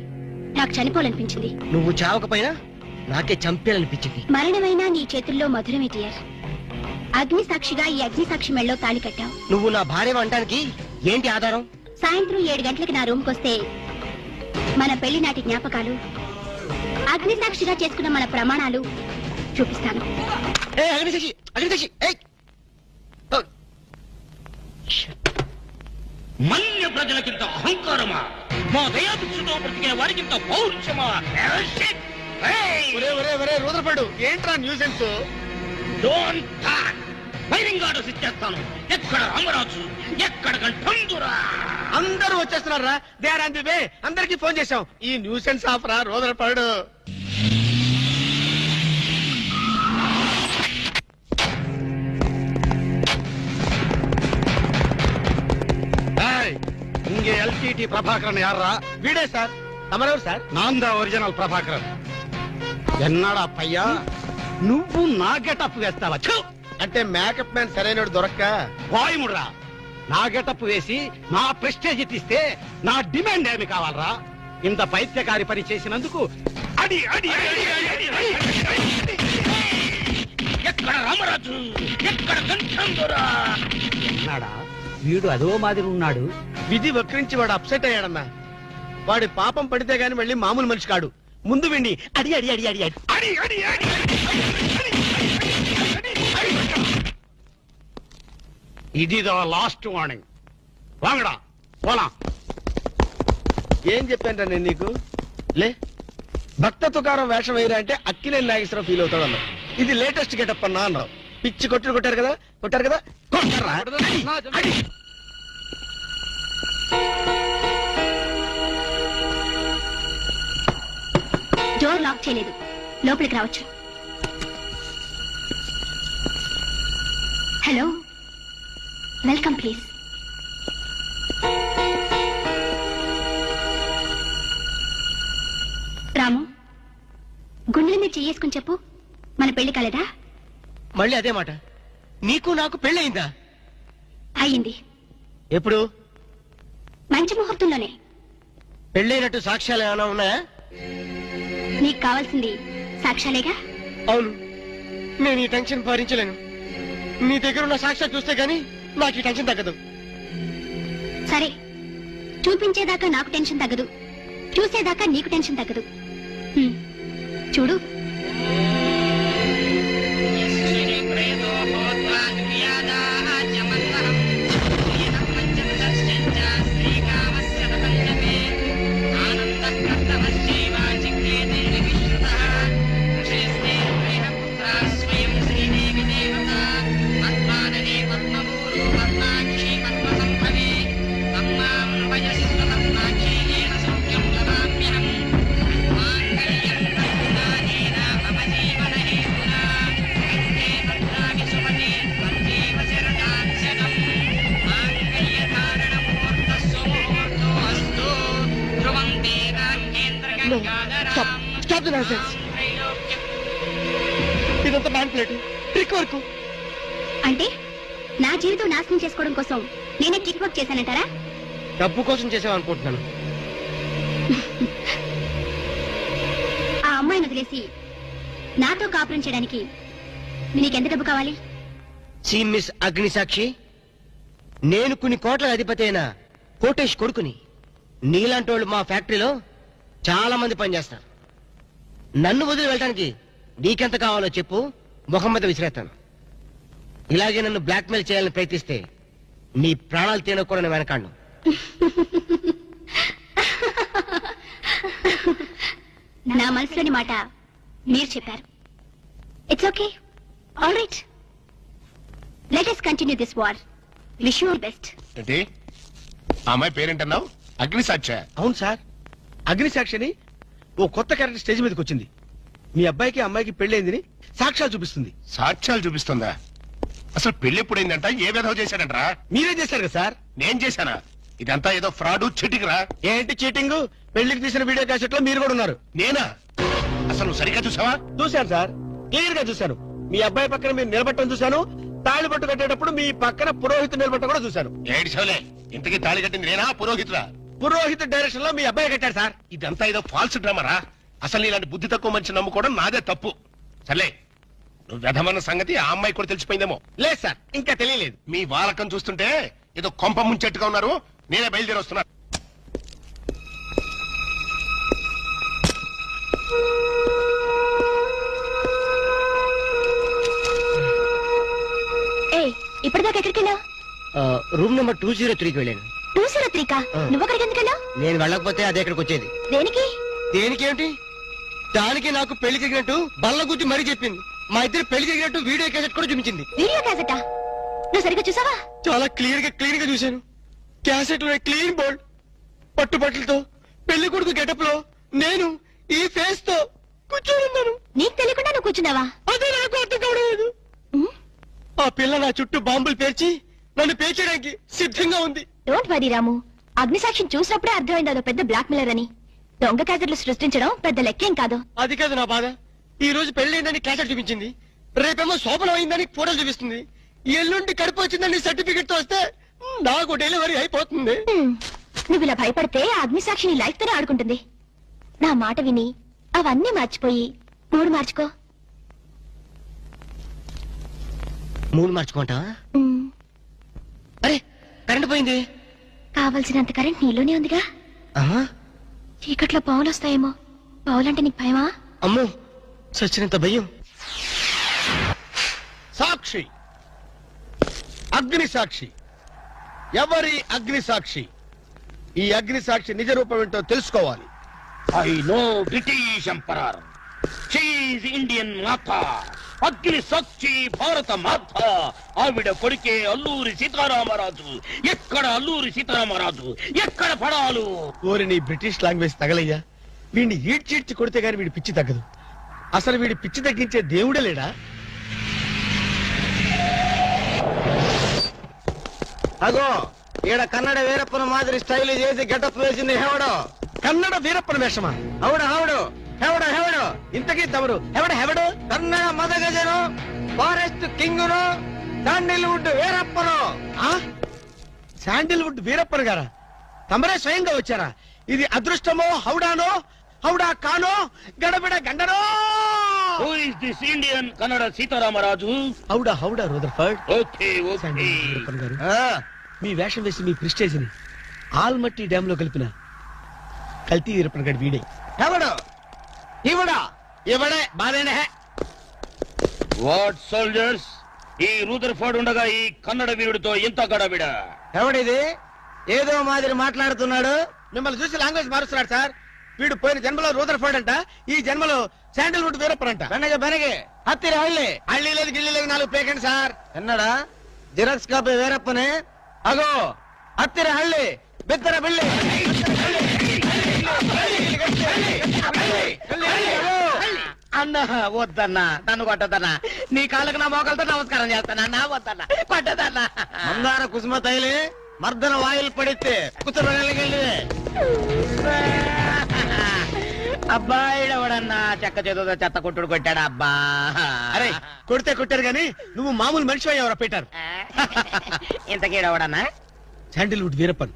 [SPEAKER 6] నాకు చనిపోవాలనిపించింది.
[SPEAKER 2] నువ్వు చావకపోయినా నాకే చంపేయాలనిపించింది.
[SPEAKER 6] మరణమైనా నీ చేతుల్లో మధురమే డియర్. అగ్ని సాక్షిగా ఈ అగ్ని సాక్షి మెళ్ళో తాళి కట్టావు.
[SPEAKER 2] నువ్వు నా భార్య అనడానికి ఏంటి ఆధారం?
[SPEAKER 6] సాయంత్రం 7 గంటలకి నా రూమ్కి వస్తే మన పెళ్లి నాటి జ్ఞాపకాలు, అగ్ని సాక్షిగా చేసుకున్న మన ప్రమాణాలు చూపిస్తాను.
[SPEAKER 3] మన్య ప్రజలకింత అహంకారమా? మా దయాభిక్షతో బ్రతికే వారికింత పౌరుషమా?
[SPEAKER 5] రూదర్ఫర్డ్, ఏంట్రా nuisance?
[SPEAKER 3] Don't talk. Firing orders ఇచ్చేస్తాను. ఎక్కడ రామరాజు, ఎక్కడ గంటందురా?
[SPEAKER 5] అందరూ వచ్చేస్తున్నారా? They are on the way. అందరికి ఫోన్ చేశాం. ఈ న్యూసెన్స్ ఆఫ్ రా రూదర్ఫర్డ్.
[SPEAKER 10] இங்கே எல்டிடி பிரபாகரன் யாரா?
[SPEAKER 5] వీడే సార్. తమరెవరు సార్?
[SPEAKER 10] நான் தான் ఒరిజినల్ ప్రభాకరన్. ఎన్నాడా పయ్యా, నువ్వు నా గెటప్ వేస్తావా?
[SPEAKER 5] అంటే మేకప్ మ్యాన్ సరైనడు దొరక్క
[SPEAKER 10] వాయుముడ్రా. నా గెటప్ వేసి నా ప్రెస్టేజ్ తీస్తే నా డిమాండ్ ఏమి కావాలరా? ఇంత పైత్యకారి పని చేసినందుకు అడి అడి అడి అడి అడి.
[SPEAKER 3] ఎక్కడ రామరాజు, ఎక్కడ గంటందురా?
[SPEAKER 10] ఎన్నాడా వీడు అదో మాదిరి ఉన్నాడు.
[SPEAKER 5] విధి వక్రించి వాడు అప్సెట్ అయ్యాడన్నా. వాడి పాపం పడితే గాని మళ్ళీ మామూలు మనిషి కాడు. ముందు విండి అడి అడి అడి అడి అడి
[SPEAKER 10] అడి అడి అడి. ఇదిదో లాస్ట్ వార్నింగ్. వాంగడా పోలా.
[SPEAKER 5] ఏం చెప్పాను నేను నీకు? లే, భక్త తుకారం వేషం వేయరా అంటే అక్కినేని నాగేశ్వరరావు ఫీల్ అవుతాడు అన్నావు. ఇది లేటెస్ట్ గెటప్ అన్నా అన్నావు. పిచ్చి కొట్టారు కదా కొట్టారా?
[SPEAKER 6] డోర్ లాక్ చేయలేదు, లోపలికి రావచ్చు. Hello, welcome please. రాము, గుండెల మీద చెయ్యేసుకుని చెప్పు, మన పెళ్లి కాలేదా?
[SPEAKER 2] మళ్ళీ అదే మాట. నీకు నాకు పెళ్ళయిందా?
[SPEAKER 6] అయ్యింది.
[SPEAKER 2] ఎప్పుడు?
[SPEAKER 6] మంచి ముహూర్తంలోనే.
[SPEAKER 2] పెళ్ళైనట్టు సాక్ష్యాలు ఏమైనా ఉన్నాయా?
[SPEAKER 6] నీకు కావాల్సింది సాక్ష్యాలేగా?
[SPEAKER 2] అవును, నేను ఈ టెన్షన్ భరించలేను. నీ దగ్గర ఉన్న సాక్ష్యాలు చూస్తే గానీ నాకు ఈ టెన్షన్ తగ్గదు.
[SPEAKER 6] సరే, చూపించేదాకా నాకు టెన్షన్ తగ్గదు, చూసేదాకా నీకు టెన్షన్ తగ్గదు. చూడు.
[SPEAKER 3] ఆనంద
[SPEAKER 2] స్టాప్ ది నాన్సెన్స్. ఇదంతా మ్యానిపులేట్, ట్రిక్ వర్క్.
[SPEAKER 6] అంటే నా జీవితం నాశనం చేసుకోవడం కోసం నేనే ట్రిక్ వర్క్ చేశానంటారా?
[SPEAKER 2] డబ్బు కోసం చేసావనుకుంటున్నాను.
[SPEAKER 6] ఆ అమ్మాయిని వదిలేసి నాతో కాపురం చేయడానికి నీకెంత డబ్బు కావాలి?
[SPEAKER 2] సి మిస్ అగ్నిసాక్షి, నేను కొన్ని కోట్ల అధిపతి అయిన కోటేష్ కొడుకుని. నీలాంటి వాళ్ళు మా ఫ్యాక్టరీలో చాలా మంది పనిచేస్తారు. నన్ను వదిలి వెళ్ళడానికి నీకెంత కావాలో చెప్పు, ముఖం మీద విసిరేస్తాను. ఇలాగే నన్ను బ్లాక్మెయిల్ చేయాలని ప్రయత్నిస్తే నీ ప్రాణాలు తీయడం నేను వెనకాడను.
[SPEAKER 6] నా మనసులోని మాట మీరు చెప్పారు. It's okay, all right, let us continue this war. Wish you all best.
[SPEAKER 10] ఏంటి అమ్మాయి పేరేంటన్నావు? అగ్నిసాక్షి?
[SPEAKER 5] అవును సార్, అగ్నిసాక్షిని ఓ కొత్త క్యారెక్టర్ స్టేజ్ మీదకి వచ్చింది. మీ అబ్బాయికి అమ్మాయికి పెళ్ళైందని సాక్ష్యాలు చూపిస్తుంది.
[SPEAKER 10] సాక్ష్యాలు చూపిస్తుందా? అసలు పెళ్లి ఎప్పుడైందంట? ఏ విధవ చేశాడంటరా?
[SPEAKER 5] మీరే చేశారు కదా సార్?
[SPEAKER 10] నేను చేశానా? ఇదంతా ఏదో ఫ్రాడ్ చీటింగ్ రా.
[SPEAKER 5] ఏంటి చీటింగ్? పెళ్లికి తీసిన వీడియో క్యాసెట్ లో మీరు కూడా ఉన్నారు.
[SPEAKER 10] నేనా? అసలు నువ్వు సరిగ్గా చూసావా?
[SPEAKER 5] చూశాను సార్, క్లియర్ గా చూశాను. మీ అబ్బాయి పక్కన మీరు నిలబట్టడం చూశాను. తాళి పట్టు కట్టేటప్పుడు మీ పక్కన పురోహితు నిలబట్టడం కూడా చూశాను.
[SPEAKER 10] ఏడ్చోలే, ఇంతకీ తాళి కట్టింది నేనా పురోహితురా?
[SPEAKER 5] పురోహిత డైరెక్షన్ లో మీ అబ్బాయి కట్టాడు సార్.
[SPEAKER 10] ఇదంతా ఏదో ఫాల్స్ డ్రామారా. అసలు ఇలాంటి బుద్ధి తక్కువ మనిషి నమ్ముకోవడం నాదే తప్పు. సర్లే, నువ్వు వ్యధమన్న సంగతి ఆ అమ్మాయి కూడా తెలిసిపోయిందేమో.
[SPEAKER 5] లేదు సార్, ఇంకా తెలియలేదు.
[SPEAKER 10] మీ వాలకం చూస్తుంటే ఏదో కొంప ముంచెట్టుగా ఉన్నారు. నేనే బయలుదేరి వస్తున్నా.
[SPEAKER 6] ఇప్పటిదాకా ఎక్కడికి వెళ్ళావు?
[SPEAKER 2] రూమ్ నెంబర్ 203కి వెళ్ళాను.
[SPEAKER 6] 203కా? నువ్వు అక్కడికి ఎందుకు వెళ్ళావు?
[SPEAKER 2] నేను వెళ్ళకపోతే అదే ఇక్కడికి వచ్చేది.
[SPEAKER 6] దేనికి?
[SPEAKER 2] దేనికేమిటి? దానికి నాకు పెళ్లి జరిగినట్టు బల్ల గుద్ది మరీ చెప్పింది. మా ఇద్దరు పెళ్లి జరిగినట్టు వీడియో క్యాసెట్ కూడా చూపించింది.
[SPEAKER 6] వీడియో క్యాసెటా? నువ్వు సరిగ్గా చూసావా?
[SPEAKER 2] చాలా క్లియర్ గా చూశాను. క్యాసెట్ లో క్లీన్ బోల్డ్, పట్టుబట్టలతో, పెళ్లి కొడుకు గెటప్ లో నేను ఈ ఫేస్ తో కూర్చొని ఉన్నాను.
[SPEAKER 6] నీకు తెలియకుండా నువ్వు కూర్చున్నావా?
[SPEAKER 2] అదే నాకు అర్థం కావడం. ఆ పిల్ల నా చుట్టూ బాంబులు పేర్చి నన్ను పేర్చడానికి సిద్ధంగా ఉంది.
[SPEAKER 6] డోంట్ వరీ రాము, అగ్నిసాక్షిని చూసినప్పుడే అర్థమైంది అదో పెద్ద బ్లాక్ మెయిలర్ అని. దొంగ క్యాసెట్లు సృష్టించడం పెద్ద లెక్కేం కాదు.
[SPEAKER 2] అది కాదు నా బాధ. ఈ రోజు పెళ్లి క్యాసెట్ చూపించింది, రేపేమో శోభనం అయిందని ఫోటోలు చూపిస్తుంది, ఎల్లుండి కడుపు వచ్చిందని సర్టిఫికెట్ తో వస్తే నాకు డెలివరీ అయిపోతుంది.
[SPEAKER 6] నువ్వు ఇలా భయపడితే అగ్నిసాక్షిని లైఫ్ తోనే ఆడుకుంటుంది. నా మాట విని అవన్నీ మర్చిపోయి మూడు మార్చుకో.
[SPEAKER 2] మూడు మార్చుకుంటావా? అరే, కరెంట్ పోయింది.
[SPEAKER 6] కావలసినంత కరెంట్ నీలోనే ఉందిగా. చీకట్లో పావులు వస్తాయేమో. పావులంటే నీకు భయమా?
[SPEAKER 2] అమ్మో, సచ్చినంత భయం.
[SPEAKER 5] సాక్షి, అగ్ని సాక్షి. ఎవరి అగ్ని సాక్షి? ఈ అగ్ని సాక్షి నిజ రూపం ఏంటో తెలుసుకోవాలి.
[SPEAKER 3] I know British emperor, she is Indian మాత, అగ్ని సాక్షి భారత మాత. ఆవిడ కొడుకే అల్లూరి సీతారామరాజు. ఎక్కడ అల్లూరి సీతారామరాజు, ఎక్కడ పడాలు?
[SPEAKER 5] ఓరి నీ బ్రిటిష్ లాంగ్వేజ్ తగలయ్యా. వీడిని ఈడ్చిడ్చి కొడితే గాని వీడి పిచ్చి తగ్గదు. అసలు వీడి పిచ్చి తగ్గించే దేవుడే లేడా?
[SPEAKER 7] అగో ఈడ కన్నడ వీరప్పన మాదిరి స్టైల్ చేసి గెటప్ వేసింది హెవడో.
[SPEAKER 5] కన్నడ వీరప్పన వేషమా?
[SPEAKER 7] అవుడు హెవడు హెవడు హెవడు.
[SPEAKER 5] ఇంతకీ తమరు హెవడు?
[SPEAKER 7] కన్నడ మదగజను, ఫారెస్ట్ కింగును, శాండిల్వుడ్ వీరప్పను.
[SPEAKER 5] శాండిల్వుడ్ వీరప్పన్ గారా? తమరే స్వయంగా వచ్చారా? ఇది అదృష్టమో హౌడానో, హౌడా కానో, గడబిడ గండనో?
[SPEAKER 3] Who is this Indian Kannada Sitaramaraju?
[SPEAKER 5] హౌడా రూదర్ఫర్డ్.
[SPEAKER 3] Okay okay.
[SPEAKER 5] వీరప్పన్ గారు, మీ వేషం వేసి మీ ప్రిస్టేజ్ ని ఆల్మట్టి డ్యామ్ లో కలిపిన కల్తీ వీరప్పన్ గారు వీడే.
[SPEAKER 7] హెవడు ఇవడా? ఇవడే బాధేనే.
[SPEAKER 3] వాట్ సోల్జర్స్, ఈ రూదర్ఫర్డ్ ఉండగా ఈ కన్నడ వీరుడితో ఇంత గడబిడ?
[SPEAKER 7] ఎవడిది ఏదో మాదిరి మాట్లాడుతున్నాడు?
[SPEAKER 5] మిమ్మల్ని చూసి లాంగ్వేజ్ మారుస్తున్నాడు సార్. వీడు పోయిన జన్మలో రూదర్ఫర్డ్ అంట, ఈ జన్మలో శాండిల్వుడ్ వీరప్పన్ అంట.
[SPEAKER 7] బెనగే హత్తిరి హళ్ళి.
[SPEAKER 5] హళ్ళి లేదు గిల్లి లేదు, 4 ప్లేకండి సార్.
[SPEAKER 7] ఎన్నడా జిరాక్స్ కాపీ వీరప్పనే. అగో హత్తిరి హళ్ళి, బిత్తర బిల్లి.
[SPEAKER 3] అన్న వద్దన్నా, నన్ను కొట్టదన్నా. నీ కాళ్ళకు నా మోకాలతో నమస్కారం చేస్తానా? నా వద్దన్నా, పట్టదన్నా.
[SPEAKER 7] మందార కుసుమ తైలి మర్దన వాయిల్ పడితే కుతురగలిగే.
[SPEAKER 3] అబ్బాయిడెవడన్నా చెక్క చేతులతో చెత్త కొట్టుడు కొట్టాడా అబ్బా?
[SPEAKER 5] అరే కొడితే కొట్టారు గాని నువ్వు మామూలు మనిషి ఎవరా పెట్టారు?
[SPEAKER 3] ఇంతకీడెవడన్నా?
[SPEAKER 5] శాండిల్వుడ్ వీరప్పన్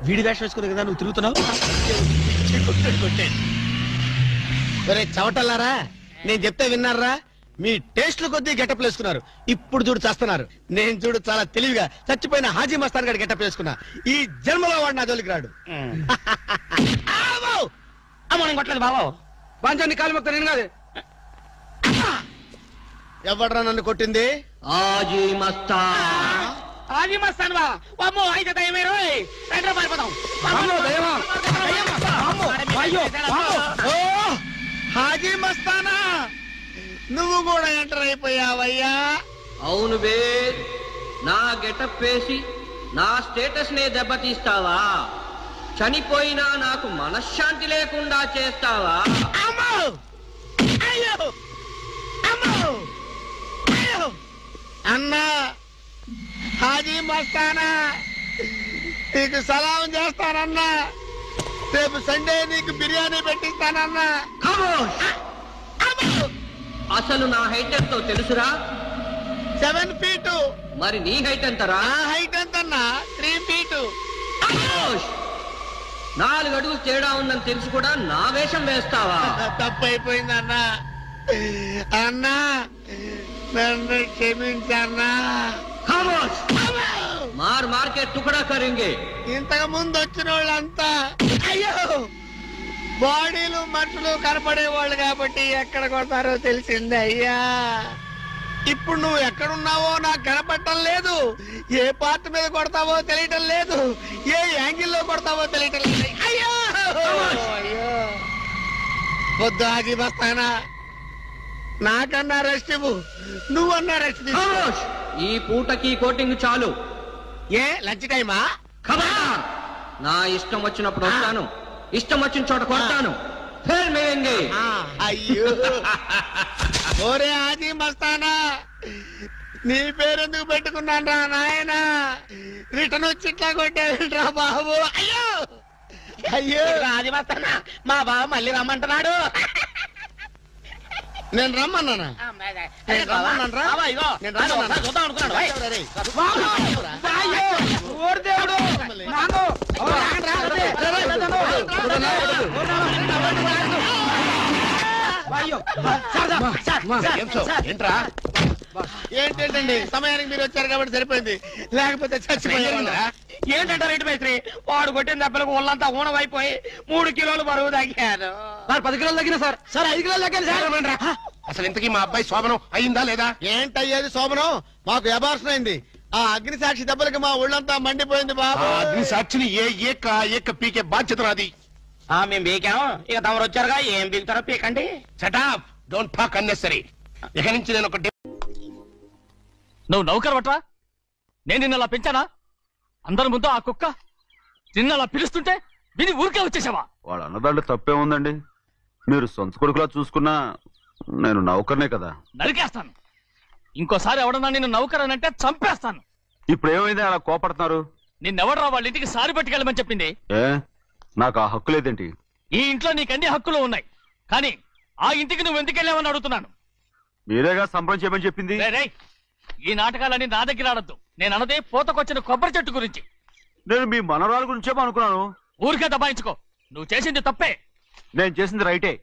[SPEAKER 5] వీడి వేషం వేసుకుని కదా నువ్వు తిరుగుతున్నావు. ఒరే చవటల్లారా, నేను చెప్తే విన్నారా? మీ టేస్ట్లు కొద్దీ గెటప్ వేసుకున్నారు. ఇప్పుడు చూడు చేస్తున్నారు. నేను చూడు చాలా తెలివిగా చచ్చిపోయిన హాజీ మస్తాన్ గారి గెటప్ వేసుకున్నా. ఈ జన్మలో వాడు నా జోలికి రాడు.
[SPEAKER 3] కొట్టలేదు బాబు.
[SPEAKER 5] పంచాన్ని కాలు మొక్క నేను కాదు. ఎవడ్రా నన్ను కొట్టింది?
[SPEAKER 2] హాజీ మస్తాన్.
[SPEAKER 3] హాజీ మస్తాన్ బా అమ్మో అయితే దయమే రోయ్. రండి పారిపోదాం.
[SPEAKER 5] హాజీ మస్తానా, నువ్వు కూడా ఎంటర్ అయిపోయావయ్యా?
[SPEAKER 2] అవును బే, నా గెటప్ వేసి నా స్టేటస్ నే దెబ్బతీస్తావా? చనిపోయినా నాకు మనశ్శాంతి లేకుండా చేస్తావా?
[SPEAKER 5] అమ్మో అయ్యో అమ్మో అయ్యో అన్నా, హాజీ మస్తానా నీకు సలాం చేస్తానన్నా. రేపు సండే నీకు బిర్యానీ పెట్టిస్తానన్నా.
[SPEAKER 2] అసలు నా హైట్ ఎంతో తెలుసురా?
[SPEAKER 5] 7 feet.
[SPEAKER 2] మరి నీ హైట్ ఎంతరా?
[SPEAKER 5] నా హైట్ ఎంతన్నా? 3 feet.
[SPEAKER 2] 4 అడుగులు తేడా ఉందని తెలిసి కూడా నా వేషం వేస్తావా?
[SPEAKER 5] తప్పైపోయిందన్నా. అన్నా నన్ను క్షమించన్నా.
[SPEAKER 2] మార్ మార్కెట్ టుకడా కరింగే.
[SPEAKER 5] ఇంతకు ముందు వచ్చిన వాళ్ళంతా అయ్యో బాడీలు మనుషులు కనపడే వాళ్ళు కాబట్టి ఎక్కడ కొడతారో తెలిసింది అయ్యా. ఇప్పుడు నువ్వు ఎక్కడున్నావో నాకు కనపడటం లేదు. ఏ పార్ట్ మీద కొడతావో తెలియటం లేదు. ఏ యాంగిల్లో కొడతావో తెలియటం లేదు. అయ్యో అయ్యో వద్దు హాజీ మస్తానా, నాకన్నా రెస్ట్ ఇవ్వు. నువ్వన్నా రెస్ట్ తీసుకో.
[SPEAKER 2] ఈ పూటకి కోటింగ్ చాలు.
[SPEAKER 5] ఏ లంచ్ టైమా?
[SPEAKER 2] నా ఇష్టం వచ్చినప్పుడు వస్తాను, ఇష్టం వచ్చిన చోట కొడతాను.
[SPEAKER 5] అయ్యో ఓరే హాజీ మస్తానా, నీ పేరెందుకు పెట్టుకున్నాను రా నాయనా? రిటర్న్ వచ్చి ఇట్లా కొట్టేరా బాబు. అయ్యో అయ్యో
[SPEAKER 3] హాజీ మస్తానా, మా బావ మళ్ళీ రమ్మంటున్నాడు.
[SPEAKER 5] నేను రమ్మన్నానా? నేను రమ్మన్నాను రా. నేను రమ్మన్నాను.
[SPEAKER 3] చూద్దాం అనుకున్నాడు.
[SPEAKER 5] ఏంటండి సమయానికి మీరు వచ్చారు కాబట్టి సరిపోయింది, లేకపోతే చచ్చిపోయారు.
[SPEAKER 3] ఏంటంటారు రైతు మేస్త్రి? వాడు కొట్టిన దెబ్బలకు ఒళ్ళంతా ఊనమైపోయి 3 కిలోలు బరువు తగ్గాను.
[SPEAKER 5] 10 కిలోలు తగ్గిన సార్. 5 కిలోలు తగ్గాను సార్.
[SPEAKER 10] అసలు ఇంతకీ మా అబ్బాయి శోభనం అయిందా లేదా?
[SPEAKER 5] ఏంటయ్యేది శోభనం? మాకు అబార్షన్ అయింది. ఆ అగ్ని సాక్షి దెబ్బలకి మా ఒళ్ళంతా మండిపోయింది బాబు.
[SPEAKER 10] అగ్ని సాక్షిని ఏక పీకే బాధ్యత నాది.
[SPEAKER 3] మేము బీకాం, ఇక తమరు వచ్చారుగా ఏం బీకుతారో పీకండి.
[SPEAKER 10] Shut up, don't talk unnecessary. ఇక నుంచి నేను ఒక
[SPEAKER 11] నువ్వు నౌకర్ పట్రా? నేను నిన్న అలా పెంచానా? అందరి ముందు ఆ కుక్క నిన్న అలా పిలుస్తుంటే విని ఊరికే వచ్చేసావా?
[SPEAKER 12] వాడు అన్నదాంట్లో తప్పే ఉందండి. మీరు సొంత కొడుకులా చూసుకున్నా నేను నౌకర్నే కదా.
[SPEAKER 11] నరికేస్తాను. ఇంకోసారి ఎవడన్నా నిన్ను నౌకర్ అని అంటే చంపేస్తాను.
[SPEAKER 12] ఇప్పుడు ఏమైంది అలా కోపడుతున్నారు?
[SPEAKER 11] నిన్నెవడరా వాళ్ళ ఇంటికి సారి పట్టుకెళ్ళమని చెప్పింది?
[SPEAKER 12] ఏ నాకు ఆ హక్కు లేదేంటి?
[SPEAKER 11] ఈ ఇంట్లో నీకన్ని హక్కులు ఉన్నాయి, కానీ ఆ ఇంటికి నువ్వు ఎందుకు వెళ్ళావని అడుగుతున్నాను.
[SPEAKER 12] మీరేగా సంబరం చేయమని చెప్పింది.
[SPEAKER 11] ఈ నాటకాలన్నీ నా దగ్గర ఆడద్దు. నేను అన్నదే పూతకొచ్చిన కొబ్బరి చెట్టు గురించి.
[SPEAKER 12] నేను మీ మనవరాల గురించేమో అనుకున్నాను.
[SPEAKER 11] ఊరికే దబాయించుకో. నువ్వు చేసింది తప్పే.
[SPEAKER 12] నేను చేసింది రైటే.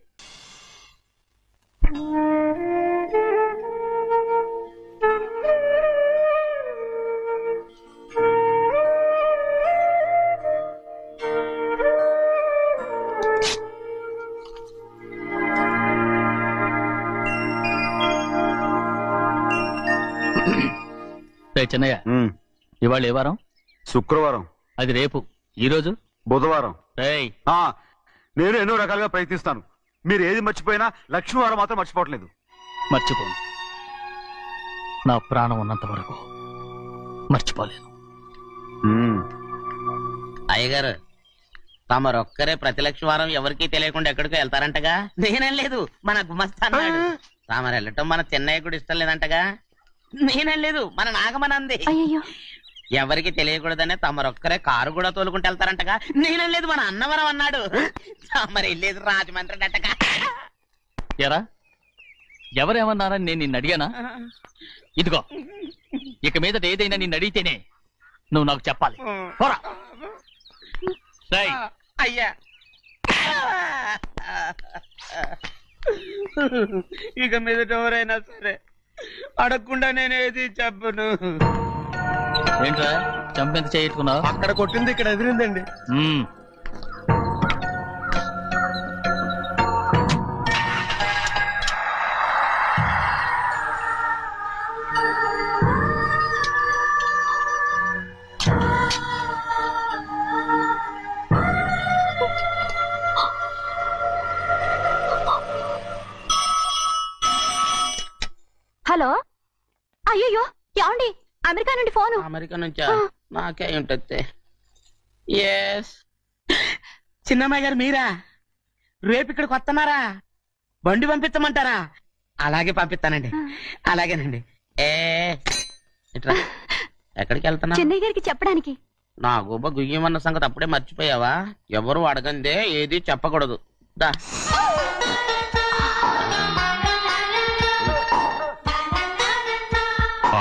[SPEAKER 11] చిన్నయ్య, ఇవాళ ఏ వారం?
[SPEAKER 12] శుక్రవారం.
[SPEAKER 11] అది రేపు. ఈ రోజు
[SPEAKER 12] బుధవారం. నేను ఎన్నో రకాలుగా ప్రయత్నిస్తాను. మీరు ఏది మర్చిపోయినా లక్ష్మీవారం మాత్రం మర్చిపోవట్లేదు.
[SPEAKER 11] మర్చిపోను. నా ప్రాణం ఉన్నంత వరకు మర్చిపోలేదు.
[SPEAKER 3] అయ్యగారు, తమరొక్కరే ప్రతి లక్షవారం ఎవరికీ తెలియకుండా ఎక్కడికో వెళ్తారంటగా? నేనేం లేదు, మన గుమస్తా అన్నాడు. తామరు వెళ్ళటం మన చెన్నయ్య కూడా ఇష్టం లేదంటగా? నేనేం లేదు, మన నాగమనంది.
[SPEAKER 6] అయ్యో
[SPEAKER 13] ఎవరికి తెలియకూడదనే తమరొక్కరే కారు కూడా తోలుకుంటూ వెళ్తారంటగా. నేనేం లేదు, మన అన్నవరం అన్నాడు. తమరు వెళ్ళేది రాజమండ్రి అంటగా.
[SPEAKER 11] ఎరా ఎవరేమన్నారని నేను నిన్ను అడిగానా? ఇదిగో ఇక మీదట ఏదైనా నిన్ను అడిగితేనే నువ్వు నాకు చెప్పాలి. పోరా.
[SPEAKER 13] అయ్యా ఇక మీదట ఎవరైనా సరే అడగకుండా నేనేది చెప్పను.
[SPEAKER 11] ఏంట్రా చంపెంత చేయించుకున్నావు?
[SPEAKER 5] అక్కడ కొట్టింది ఇక్కడ ఎదిరిందండి.
[SPEAKER 6] హలో, అయ్యో ఏమండి? అమెరికా నుండి ఫోను.
[SPEAKER 13] అమెరికా నుంచా? నాకే ఉంటుంది. చిన్నమ్మాయి గారు మీరా? రేపు ఇక్కడికి వస్తున్నారా? బండి పంపిస్తామంటారా? అలాగే పంపిస్తానండి. అలాగేనండి. ఇట్రా. ఎక్కడికి వెళ్తున్నా?
[SPEAKER 6] చెన్నై గారికి చెప్పడానికి.
[SPEAKER 13] నా గుబ్బ గుయ్యమన్న సంగతి అప్పుడే మర్చిపోయావా? ఎవరు అడగందే ఏది చెప్పకూడదు. దా.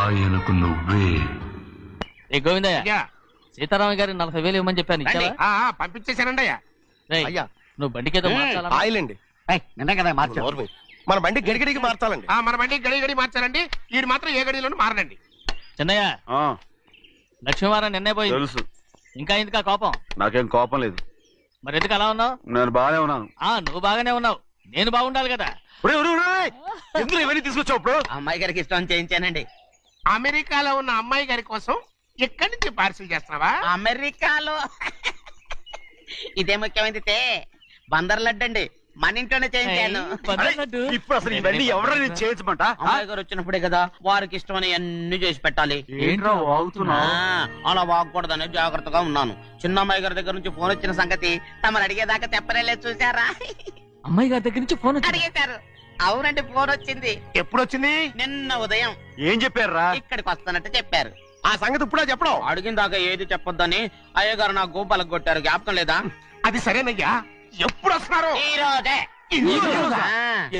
[SPEAKER 14] ఆయనకు నువ్వే.
[SPEAKER 11] ఏ గోవిందయ్య, సీతారామ గారి 40,000 ఇవ్వమని చెప్పాను.
[SPEAKER 5] పంపించేశానండి అయ్యా.
[SPEAKER 11] నువ్వు బండికేదో
[SPEAKER 5] ఆయిల్ అండి.
[SPEAKER 10] నిన్న కదా మార్చారు.
[SPEAKER 5] మన బండి గడిగడికి మార్చాలండి.
[SPEAKER 10] మన బండి గడి మార్చాలండి. వీడు మాత్రం ఏ గడిలోనూ మారనండి.
[SPEAKER 11] చిన్నయ్య, లక్ష్మీవారం నిన్నే పోయి
[SPEAKER 12] తెలుసు.
[SPEAKER 11] ఇంకా ఎందుకా కోపం?
[SPEAKER 12] నాకేం కోపం లేదు.
[SPEAKER 11] మరి ఎందుకు అలా ఉన్నావు?
[SPEAKER 12] నేను బాగానే ఉన్నాను.
[SPEAKER 11] నువ్వు బాగానే ఉన్నావు, నేను బాగుండాలి కదా.
[SPEAKER 12] ఎందుకు ఇవన్నీ తీసుకొచ్చావు? ఇప్పుడు
[SPEAKER 13] అమ్మాయి గారికి ఇష్టం చేయించానండి.
[SPEAKER 10] అమెరికాలో ఉన్న అమ్మాయి గారి కోసం ఎక్కడి నుంచి పార్సిల్ చేస్తున్నావా?
[SPEAKER 13] అమెరికాలో ఇదే ముఖ్యమైనది. బందర్ లడ్డు అండి, మన ఇంట్లోనే చేయించాను.
[SPEAKER 12] ఇప్పుడు అసలు ఇవన్నీ ఎవరైనా చేయించమంట?
[SPEAKER 13] అమ్మాయి గారు వచ్చినప్పుడే కదా వారికి ఇష్టమని అన్ని చేసి పెట్టాలి. అలా వాగకూడదని జాగ్రత్తగా ఉన్నాను. చిన్న అమ్మాయి గారి దగ్గర నుంచి ఫోన్ వచ్చిన సంగతి తమరు అడిగేదాకా తెప్పరేలేదు. చూసారా?
[SPEAKER 11] అమ్మాయి గారి దగ్గర నుంచి ఫోన్
[SPEAKER 13] అడిగేశారు. అవునండి, ఫోన్ వచ్చింది.
[SPEAKER 5] ఎప్పుడు వచ్చింది?
[SPEAKER 13] నిన్న ఉదయం.
[SPEAKER 12] ఏం చెప్పారా?
[SPEAKER 13] ఇక్కడికి వస్తానంటే చెప్పారు.
[SPEAKER 5] ఆ సంగతి ఇప్పుడే చెప్పడం.
[SPEAKER 13] అడిగిన దాకా ఏది చెప్పొద్దని అయ్యగారు నా గోపాలకు కొట్టారు. జ్ఞాపకం లేదా?
[SPEAKER 10] అది సరేనయ్యా. ఎప్పుడు వస్తున్నారు?
[SPEAKER 13] ఈ రోజే.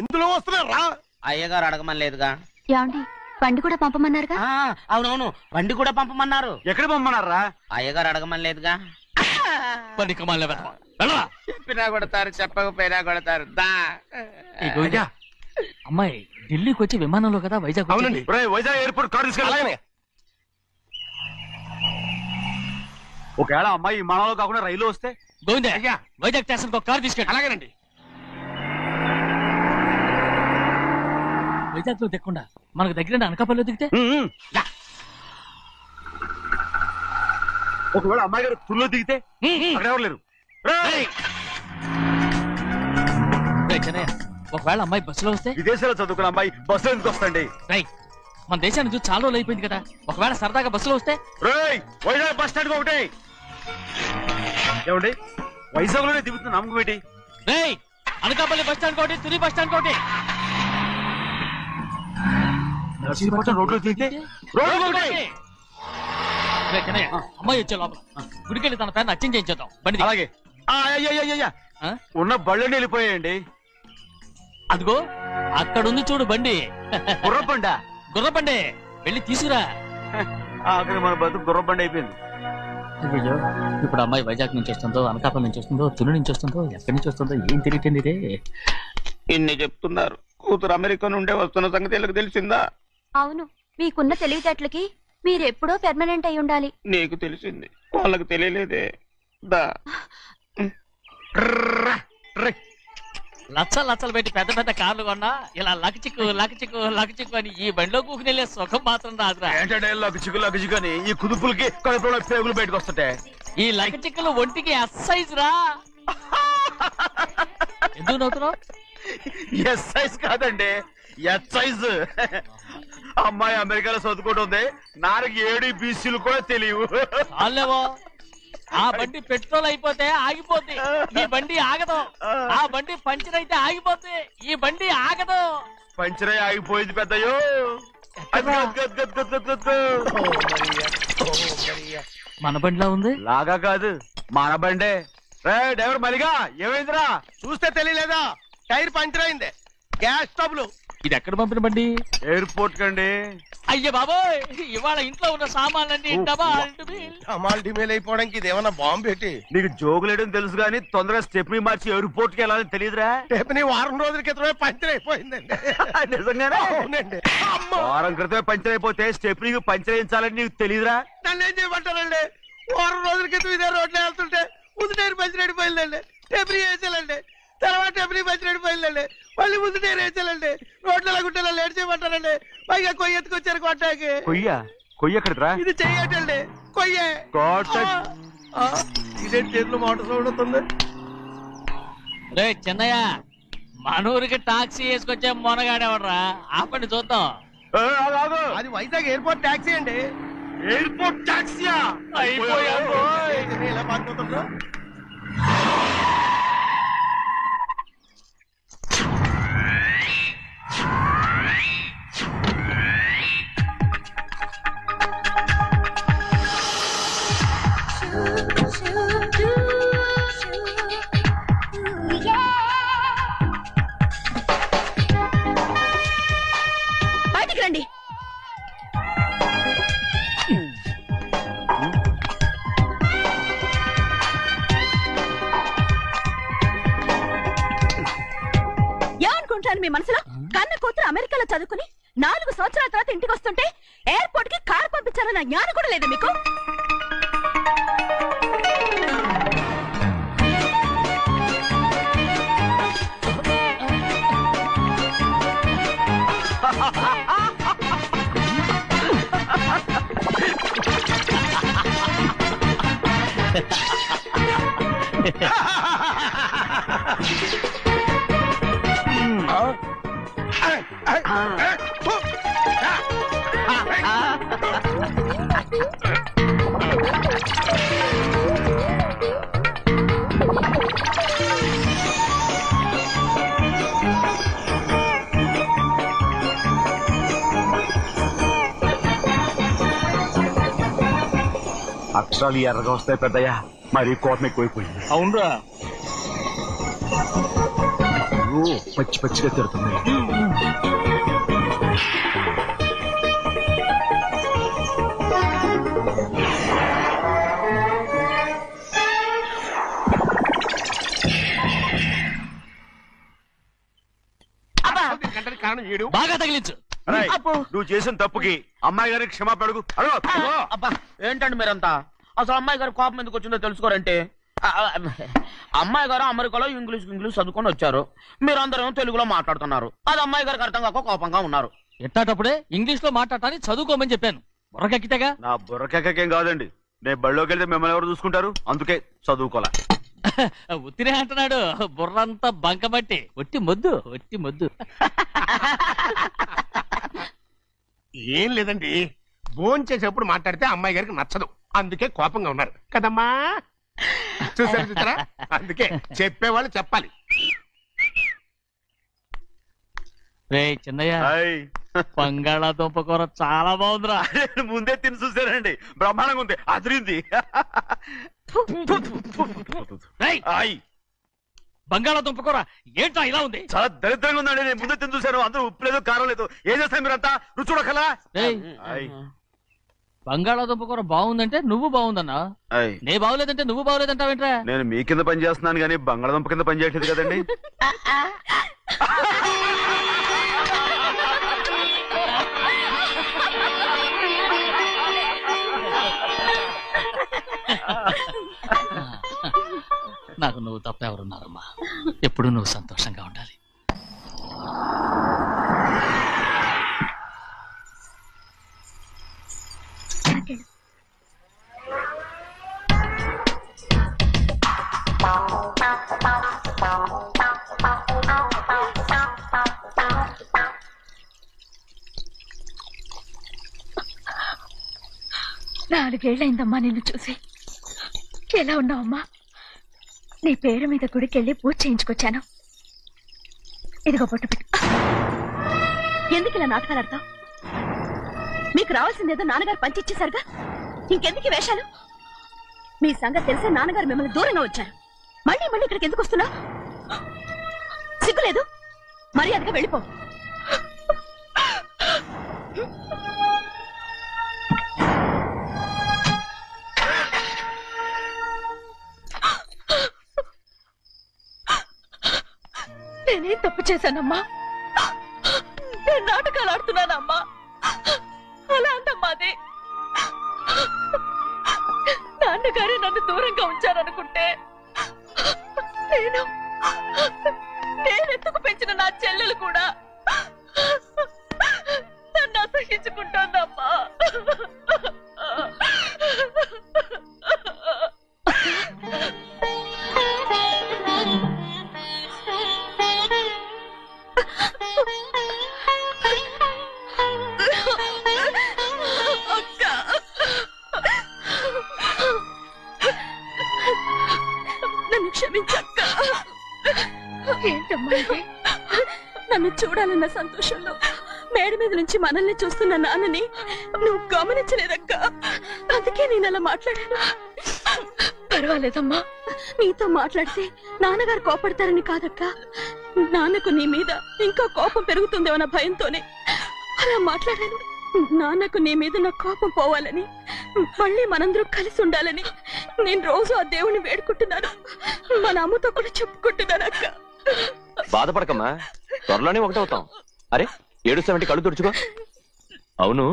[SPEAKER 5] ఎందులో వస్తున్నారా?
[SPEAKER 13] అయ్యగారు అడగమని లేదుగా.
[SPEAKER 6] ఏమండి, బండి కూడా పంపమన్నారుగా?
[SPEAKER 13] అవునవును, బండి కూడా పంపమన్నారు.
[SPEAKER 12] ఎక్కడ పంపమన్నారా?
[SPEAKER 13] అయ్యగారు అడగమని లేదుగా. చెప్పినా కొడతారు, చెప్పకపోయినా కొడతారు.
[SPEAKER 11] అమ్మాయి ఢిల్లీకి వచ్చి విమానంలో కదా వైజాగ్.
[SPEAKER 5] అవునండి.
[SPEAKER 12] వైజాగ్ ఎయిర్పోర్ట్ కార్ తీసుకెళ్ళి. ఒకవేళ అమ్మాయి విమానంలో కాకుండా రైలు వస్తే?
[SPEAKER 11] గోవిందే, వైజాగ్ స్టేషన్ ఒక కార్ తీసుకెళ్ళి.
[SPEAKER 10] అలాగేనండి.
[SPEAKER 11] వైజాగ్ లో దిక్కుండా మనకు దగ్గర అనకాపల్లిలో దిగితే?
[SPEAKER 12] ఒకవేళ అమ్మాయి గారు తుల్లో దిగితే? అక్కడ ఎవరు లేరు.
[SPEAKER 11] ఒకవేళ అమ్మాయి బస్సులో వస్తే?
[SPEAKER 12] విదేశాల్లో చదువుకున్న అమ్మాయి బస్సులో ఎందుకు వస్తండి?
[SPEAKER 11] మన దేశాన్ని చూసి చాలా రోజులు అయిపోయింది కదా. ఒకవేళ సరదాగా బస్సులో వస్తే?
[SPEAKER 12] వైజాగ్ బస్ స్టాండ్ ఒకటి. ఏమండి, వైజాగ్ లోనే దిగుతున్న నమ్మకం ఏంటి?
[SPEAKER 11] అనకాపల్లి బస్ స్టాండ్ కోటి, తుని బస్ స్టాండ్ కోటి.
[SPEAKER 12] నర్సీపట్నం రోడ్లో దిగితే
[SPEAKER 11] అమ్మాయి వచ్చే లోపల గుడికెళ్ళి తన పేరుని అచ్చం చేయించేద్దాం. బండి
[SPEAKER 12] అలాగే. ఉన్న బళ్ళని వెళ్ళిపోయాయండి.
[SPEAKER 11] అదిగో అక్కడుంది చూడు బండి.
[SPEAKER 12] గుర్రబండా?
[SPEAKER 11] గుర్రబండి, వెళ్ళి తీసుకురా.
[SPEAKER 12] అక్కడ మన బతుకు గుర్రబండి అయిపోయింది.
[SPEAKER 11] అయ్యో, ఇప్పుడు అమ్మాయి వైజాగ్ నుంచి వస్తుందో, అనకాపల్లి నుంచి వస్తుందో, తుని నుంచి వస్తుందో, ఎక్కడి నుంచి వస్తుందో ఏం తెలియటండి.
[SPEAKER 13] ఇన్ని చెప్తున్నారు, కూతురు అమెరికా నుండే వస్తున్న సంగతి వీళ్ళకి తెలిసిందా?
[SPEAKER 6] అవును, మీకున్న తెలివితేటలకి మీరెప్పుడో పెర్మనెంట్ అయి ఉండాలి.
[SPEAKER 13] నీకు తెలిసింది, వాళ్ళకి తెలియలేదే.
[SPEAKER 11] లచ్చలు పెట్టి పెద్ద పెద్ద కార్లు కొన్నా ఇలా లకచిక్కు లకచిక్కు లకచిక్కు అని ఈ బండిలో కూకుని వెళ్ళే సుఖం మాత్రం రాదురా.
[SPEAKER 12] ఏంటంటే లకచిక్కు అని ఈ కుదుపులకి కడుపులో పేగులు బయటకు వస్తుంటాయి.
[SPEAKER 11] ఈ లకచిక్కులు ఒంటికి ఎక్సైజ్ రా. ఎందుకు నవ్వుతున్నావు?
[SPEAKER 12] ఎక్సైజ్ కాదండి, ఎక్సైజ్. అమ్మాయి అమెరికాలో చదువుకుంటుంది, నాకు 7 BCలు కూడా తెలియవు.
[SPEAKER 11] చాలేవో, ఆ బండి పెట్రోల్ అయిపోతే ఆగిపోద్ది, ఈ బండి ఆగదు. ఆ బండి పంచర్ అయితే ఆగిపోద్ది, ఈ బండి ఆగదు.
[SPEAKER 12] పంచర్ ఆగిపోయింది పెద్దయ్యో.
[SPEAKER 11] మన బండిలా ఉంది.
[SPEAKER 12] లాగా కాదు మన బండే. డ్రైవర్ మలిగా ఏమైందిరా?
[SPEAKER 5] చూస్తే తెలియలేదా? టైర్ పంచర్ అయింది. గ్యాస్ స్టవ్లు.
[SPEAKER 11] ఇది ఎక్కడ పంపిన బండి?
[SPEAKER 12] ఎయిర్పోర్ట్ కండి.
[SPEAKER 11] అయ్యే బాబోయ్, ఇవాళ ఇంట్లో ఉన్న సామాన్లన్నీ
[SPEAKER 5] డమాల్ డిమేల్ అయిపోవడానికి ఇది ఏమన్నా బాంబు పెట్టి?
[SPEAKER 12] నీకు జోగులేయడం తెలుసు కానీ తొందరగా స్టెప్ని మార్చి ఎయిర్పోర్ట్ కి వెళ్ళాలని తెలియదురా?
[SPEAKER 5] స్టెప్ని వారం రోజుల క్రితమే పంచర్ అయిపోయిందండి.
[SPEAKER 12] నిజంగానే?
[SPEAKER 5] అవునండి.
[SPEAKER 12] వారం క్రితమే పంచర్ అయిపోతే స్టెప్నికి పంచర్ వేయించాలని నీకు తెలియదురా?
[SPEAKER 5] నన్ను ఏం చేయమంటారండి? వారం రోజుల క్రితం ఇదే రోడ్లో వెళ్తుంటే ముందు టైర్ పంచర్ అయిపోయిందండి. స్టెప్ని వేసాలండి. తర్వాత స్టెప్ని పంచర్ అయిపోయిందండి. మళ్ళీ ముందు టైర్ వేసాలండి. రోడ్లు ఎలా గుట్టేలా లేట్ చేయమంటారండి. పైగా కొయ్య ఎత్తుకొచ్చారు కొట్టాకి.
[SPEAKER 12] కొయ్య ఎక్కడరా?
[SPEAKER 5] ఇది చెయ్యటండి. కొయ్యే. ఇదే చేతులు మోటార్ సౌండ్ అవుతుంది.
[SPEAKER 11] రే చిన్నయ్య, మనూరికి టాక్సీ వేసుకొచ్చే మొనగాడేవడరా? ఆపండి చూద్దాం.
[SPEAKER 5] అది వైజాగ్ ఎయిర్పోర్ట్ టాక్సీ అండి.
[SPEAKER 12] ఎయిర్పోర్ట్ టాక్సీయా?
[SPEAKER 5] ఇలా పారిపోతుందా?
[SPEAKER 6] బయటికి రండి. ఏమనుకుంటాను మీ మనసులో? కన్న కూతురు అమెరికాలో చదువుకుని 4 సంవత్సరాల తర్వాత ఇంటికి వస్తుంటే ఎయిర్పోర్ట్ కి కారు పంపించాలన్న జ్ఞానం కూడా లేదా మీకు?
[SPEAKER 12] అక్షరాలు ఎర్రగా వస్తాయి పెద్దయ్యా. మరి కోపం ఎక్కువైపోయింది.
[SPEAKER 11] అవునరా,
[SPEAKER 12] పచ్చి పచ్చిగా తిడుతుంది.
[SPEAKER 11] బాగా తగిలించు.
[SPEAKER 12] నువ్వు చేసిన తప్పుకి అమ్మాయి గారికి క్షమాపణ అడుగు.
[SPEAKER 13] అబ్బా ఏంటండి మీరంతా? అసలు అమ్మాయి గారు కోపం ఎందుకు వచ్చిందో తెలుసుకోరంటే, అమ్మాయి గారు అమెరికాలో ఇంగ్లీష్ చదువుకొని వచ్చారు. మీరందరూ తెలుగులో మాట్లాడుతున్నారు. అది అమ్మాయి గారికి అర్థం కాక కోపంగా ఉన్నారు.
[SPEAKER 11] ఎట్టాటప్పుడే ఇంగ్లీష్ లో మాట్లాడటానికి చదువుకోమని చెప్పాను. బుర్రకెక్కితేగా?
[SPEAKER 12] నా బుర్రకెక్కకేం కాదండి. నేను బళ్ళోకి వెళ్తే మిమ్మల్ని ఎవరు చూసుకుంటారు? అందుకే చదువుకోలే.
[SPEAKER 11] ఉత్తినే అంటున్నాడు. బుర్రంతా బంకబట్టి ఒట్టి మొద్దు.
[SPEAKER 5] ఏం లేదండి, భోజనం చేసేప్పుడు మాట్లాడితే అమ్మాయి గారికి నచ్చదు. అందుకే కోపంగా ఉన్నారు కదమ్మా. చూసారా? అందుకే చెప్పేవాళ్ళు చెప్పాలి.
[SPEAKER 11] రే చిన్నయ్య, బంగాళాదుంప కూర చాలా బాగుందిరా.
[SPEAKER 12] ముందే తిని చూసానండి, బ్రహ్మాండంగా ఉంది. అదిరింది.
[SPEAKER 11] బంగాళాదుంప కూర ఏంటా ఇలా ఉంది?
[SPEAKER 12] చాలా దరిద్రంగా ఉందండి. నేను ముందే తిని చూశాను. అందరూ ఉప్పు లేదు, కారం లేదు. ఏం చేస్తాను మీరంతా? రుచి చూడకలా.
[SPEAKER 11] బంగాళాదుంప కూర బాగుందంటే నువ్వు బాగుందన్నా, నే బాగులేదంటే నువ్వు బాగులేదంటావేంట్రా?
[SPEAKER 12] నేను మీ కింద పని చేస్తున్నాను కానీ బంగాళాదుంప కింద పని చేయట్లేదు కదండి.
[SPEAKER 11] నాకు నువ్వు తప్ప ఎవరున్నారమ్మా? ఎప్పుడు నువ్వు సంతోషంగా ఉండాలి.
[SPEAKER 6] నాలుగేళ్లైందమ్మా నిన్ను చూసి. ఎలా ఉన్నావమ్మా? నీ పేరు మీద గుడికెళ్ళి పూజ చేయించుకొచ్చాను. ఇదిగో బొట్టు పెట్టు. ఎందుకు ఇలా నాటకాలు ఆడతావు? మీకు రావాల్సిందేదో నాన్నగారు పంచిచ్చేశారుగా, ఇంకెందుకు ఈ వేషాలు? మీ సంగతి తెలిసే నాన్నగారు మిమ్మల్ని దూరంగా వచ్చారు. మళ్ళీ మళ్ళీ ఇక్కడికి ఎందుకు వస్తున్నా? సిగ్గులేదు? మర్యాదగా వెళ్ళిపో. నేనేం తప్పు చేశానమ్మా? నేను నాటకాలు ఆడుతున్నానమ్మా. అలా అందమ్మాది. నాన్నగారే నన్ను దూరంగా ఉంచారనుకుంటే నేనెత్తుకు పెంచిన నా చెల్లెలు కూడా నన్ను అసహించుకుంటోందమ్మా. నన్ను క్షమించక్క. ఏంటమ్మా ఇది? నన్ను చూడాలన్న సంతోషంలో మేడ మీద నుంచి మనల్ని చూస్తున్న నాన్నని నువ్వు గమనించలేదక్క. అందుకే నేను అలా మాట్లాడాను. పర్వాలేదమ్మా, నీతో మాట్లాడితే నాన్నగారు కోపడతారని కాదక్క. నాన్నకు నీ మీద ఇంకా కోపం పెరుగుతుందేమన్న భయంతోనే అలా మాట్లాడాను. నాన్నకు నీ మీద నా కోపం పోవాలని, మళ్ళీ మనందరూ కలిసి ఉండాలని నేను రోజు ఆ దేవుణ్ణి వేడుకుంటున్నాను. మన అమ్మతో కూడా చెప్పుకుంటున్నాను అక్క.
[SPEAKER 8] బాధపడకమ్మా, త్వరలోనే ఒకటవుతాం. అరే ఏడుస్తామంటే కళ్ళు తుడుచుకో. అవును,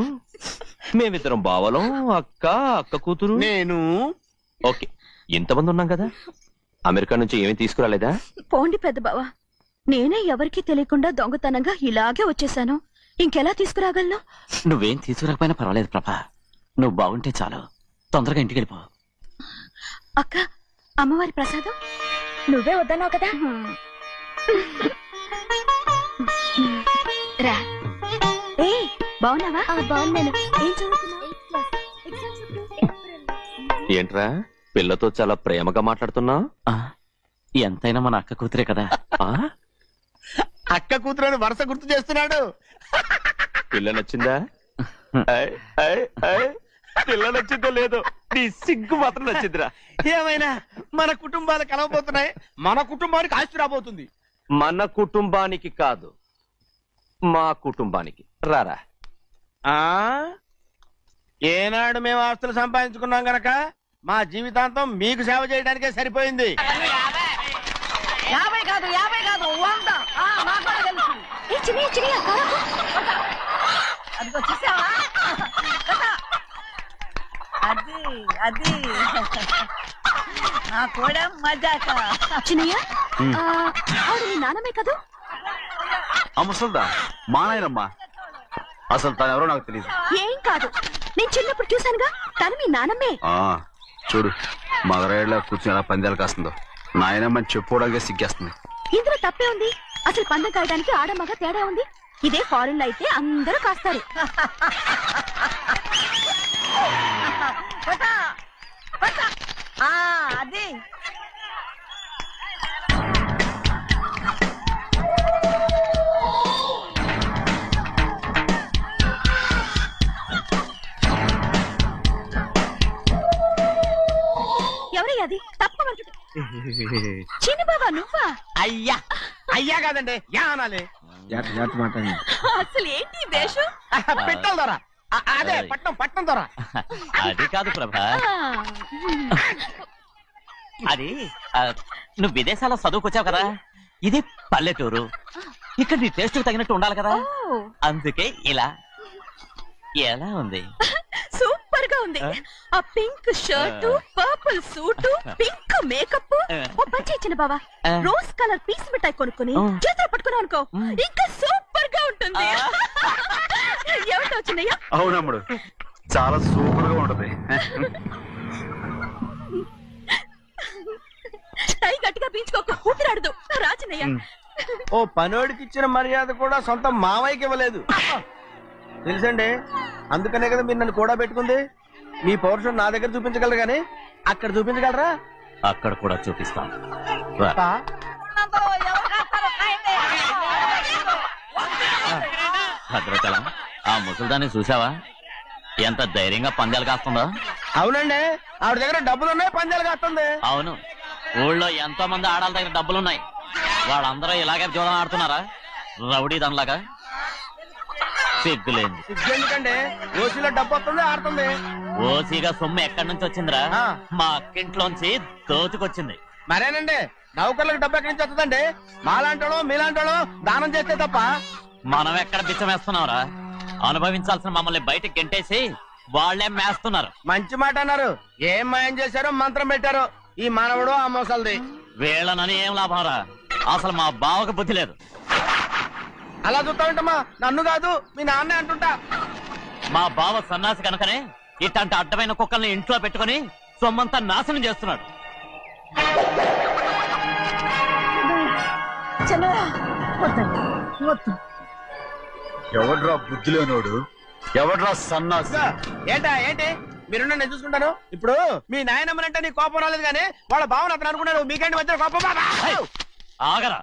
[SPEAKER 8] మేమిద్దరం బావలం, అక్క కూతురు,
[SPEAKER 5] నేను.
[SPEAKER 8] ఓకే, ఇంతమంది ఉన్నాం కదా. అమెరికా నుంచి ఏమీ తీసుకురాలేదా?
[SPEAKER 6] పోండి పెద్ద బావ, నేనే ఎవరికీ తెలియకుండా దొంగతనంగా ఇలాగే వచ్చేసాను. ఇంకెలా తీసుకురాగలను?
[SPEAKER 11] నువ్వేం తీసుకురాకపోయినా పర్వాలేదు ప్రభా, నువ్వు బాగుంటే చాలు. తొందరగా ఇంటికి వెళ్ళిపో.
[SPEAKER 6] అక్క, అమ్మవారి ప్రసాదం నువ్వే వద్దన్నావు కదా. రా. ఏ బాగున్నావా? బాగున్నాను. ఏం చదువుతున్నావు?
[SPEAKER 8] ఏంట్రా పిల్లతో చాలా ప్రేమగా మాట్లాడుతున్నావు?
[SPEAKER 11] ఎంతైనా మన అక్క కూతురే కదా.
[SPEAKER 5] అక్క కూతురని వరుస గుర్తు చేస్తున్నాడు.
[SPEAKER 8] పిల్ల నచ్చిందా? పిల్ల నచ్చిందో లేదో, నీ సిగ్గు మాత్రం నచ్చిందిరా.
[SPEAKER 5] ఏమైనా మన కుటుంబాలు కలవబోతున్నాయి. మన కుటుంబానికి ఆస్తి రాబోతుంది.
[SPEAKER 8] మన కుటుంబానికి కాదు, మా కుటుంబానికి. రారా.
[SPEAKER 5] ఏనాడు మేము ఆస్తులు సంపాదించుకున్నాం గనక మా జీవితాంతం మీకు సేవ చేయడానికే సరిపోయింది.
[SPEAKER 14] 50 కాదు 100. అదిగో చూసావా? అది నా కూడా మజాక.
[SPEAKER 6] చిన్నయ్య, ఆవిడ నీ నాన్నమే కదా?
[SPEAKER 12] ముసల్దా మా నాయనమ్మా. అసలు తను ఎవరో నాకు తెలియదు.
[SPEAKER 6] ఏం కాదు, నేను చిన్నప్పుడు చూశానుగా, తను మీ నాన్నమ్మే.
[SPEAKER 12] చూడు మగరాయిలా కూర్చుని ఎలా పందాలు కాస్తుందో. నాయనమ్మని చెప్పుకోవడానికి సిగ్గేస్తుంది.
[SPEAKER 6] ఇందులో తప్పే ఉంది? అసలు పందెం కాయడానికి ఆడమగ తేడా ఉంది. ఇదే ఫారెన్ లో అయితే అందరూ కాస్తారు.
[SPEAKER 14] అది
[SPEAKER 6] ఎవరయ్యా అది? తప్పమంటుంది. చిన్న బాబా నువ్వా?
[SPEAKER 5] అయ్యా అయ్యా కాదండి, యా అనాలి.
[SPEAKER 6] అసలు ఏంటి వేషం?
[SPEAKER 5] పెట్టాలి దొర. అదే పట్నం దొర.
[SPEAKER 11] అది కాదు ప్రభా, అది నువ్వు విదేశాల్లో చదువుకొచ్చావు కదా, ఇది పల్లెటూరు. ఇక్కడ నీ టేస్ట్ తగినట్టు ఉండాలి కదా, అందుకే ఇలా. ఎలా ఉంది?
[SPEAKER 6] సూపర్ గా ఉంది. ఆ pink shirt, purple suit, pink makeup. ఓ పని ఇచ్చిన బావా, రోజ్ కలర్ పీస్ మిఠాయి కొనుక్కుని చేతిలో పట్టుకున్నావు అనుకో, ఇంకా సూపర్ గా ఉంటుంది. ఏమిటో చిన్నయ్య?
[SPEAKER 12] అవునమ్ముడు, చాలా సూపర్ గా ఉంటది.
[SPEAKER 6] టై గట్టిగా పీంచుకోక ఊపిరాడదు రాజనయ్య.
[SPEAKER 5] ఓ పనోడికి ఇచ్చిన మర్యాద కూడా సొంత మావయ్యకి ఇవ్వలేదు తెలుసండి. అందుకనే కదా మీరు నన్ను కూడా పెట్టుకుంది. మీ పౌరుషం నా దగ్గర చూపించగలరు గానీ అక్కడ చూపించగలరా?
[SPEAKER 11] అక్కడ కూడా చూపిస్తాను. భద్రాచలం, ఆ ముసల్దాన్ని చూసావా? ఎంత ధైర్యంగా పందాలు కాస్తుందో.
[SPEAKER 13] అవునండి, ఆవిడ దగ్గర డబ్బులు ఉన్నాయి, పందాలు కాస్తుంది.
[SPEAKER 11] అవును, ఊళ్ళో ఎంతో మంది ఆడాళ్ళ దగ్గర డబ్బులున్నాయి. వాళ్ళందరూ ఇలాగే జూదం ఆడుతున్నారా రౌడీ దానిలాగా? సిగ్గులేదు.
[SPEAKER 13] ఎందుకండి ఓసీలో డబ్బు వస్తుంది, ఆడుతుంది.
[SPEAKER 11] ఓసీగా సొమ్ము ఎక్కడి నుంచి వచ్చిందిరా? మా అక్కింట్లోంచి దోచుకొచ్చింది.
[SPEAKER 13] మరేనండి, నౌకర్లకు డబ్బు ఎక్కడి నుంచి వస్తుందండి? మాలాంటోళ్ళు మీలాంటోళ్ళు దానం చేస్తే తప్ప.
[SPEAKER 11] మనం ఎక్కడ బిచ్చం వేస్తున్నావురా? అనుభవించాల్సిన మమ్మల్ని బయటకు గెంటేసి వాళ్లే మేస్తున్నారు.
[SPEAKER 13] మంచి మాట అన్నారు. ఏం మాయం చేశారో మంత్రం పెట్టారో ఈ మానవుడు ఆ మోసల్ది.
[SPEAKER 11] వీళ్ళనని ఏం లాభం రా? అసలు మా బావకు బుద్ధి లేదు.
[SPEAKER 13] అలా చూస్తా ఉంటామా? నన్ను కాదు మీ నాన్నే అంటుంటా.
[SPEAKER 11] మా బావ సన్నాసి కనుకనే ఇట్లాంటి అడ్డమైన కుక్కల్ని ఇంట్లో పెట్టుకుని సొమ్మంతా నాశనం చేస్తున్నాడు.
[SPEAKER 12] ఎవడ్రా బుద్ధి లేనోడు? ఎవడ్రా సన్నాసి?
[SPEAKER 13] ఏంటి మీరు నేను చూసుకుంటాను. ఇప్పుడు మీ నాయనమ్మనంటే నీ కోపం రాలేదు కానీ వాళ్ళ బావని అతను అనుకున్నాడు. మీకేంటి మధ్య కోపం?
[SPEAKER 11] ఆగరా,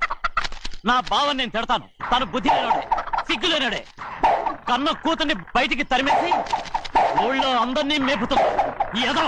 [SPEAKER 11] నా బావని నేను తిడతాను. తను బుద్ధి లేనాడే, సిగ్గు లేనాడే. కన్న కూతుర్ని బయటికి తరిమేసి ఊళ్ళో అందరినీ మేపుతున్నా. ఏదో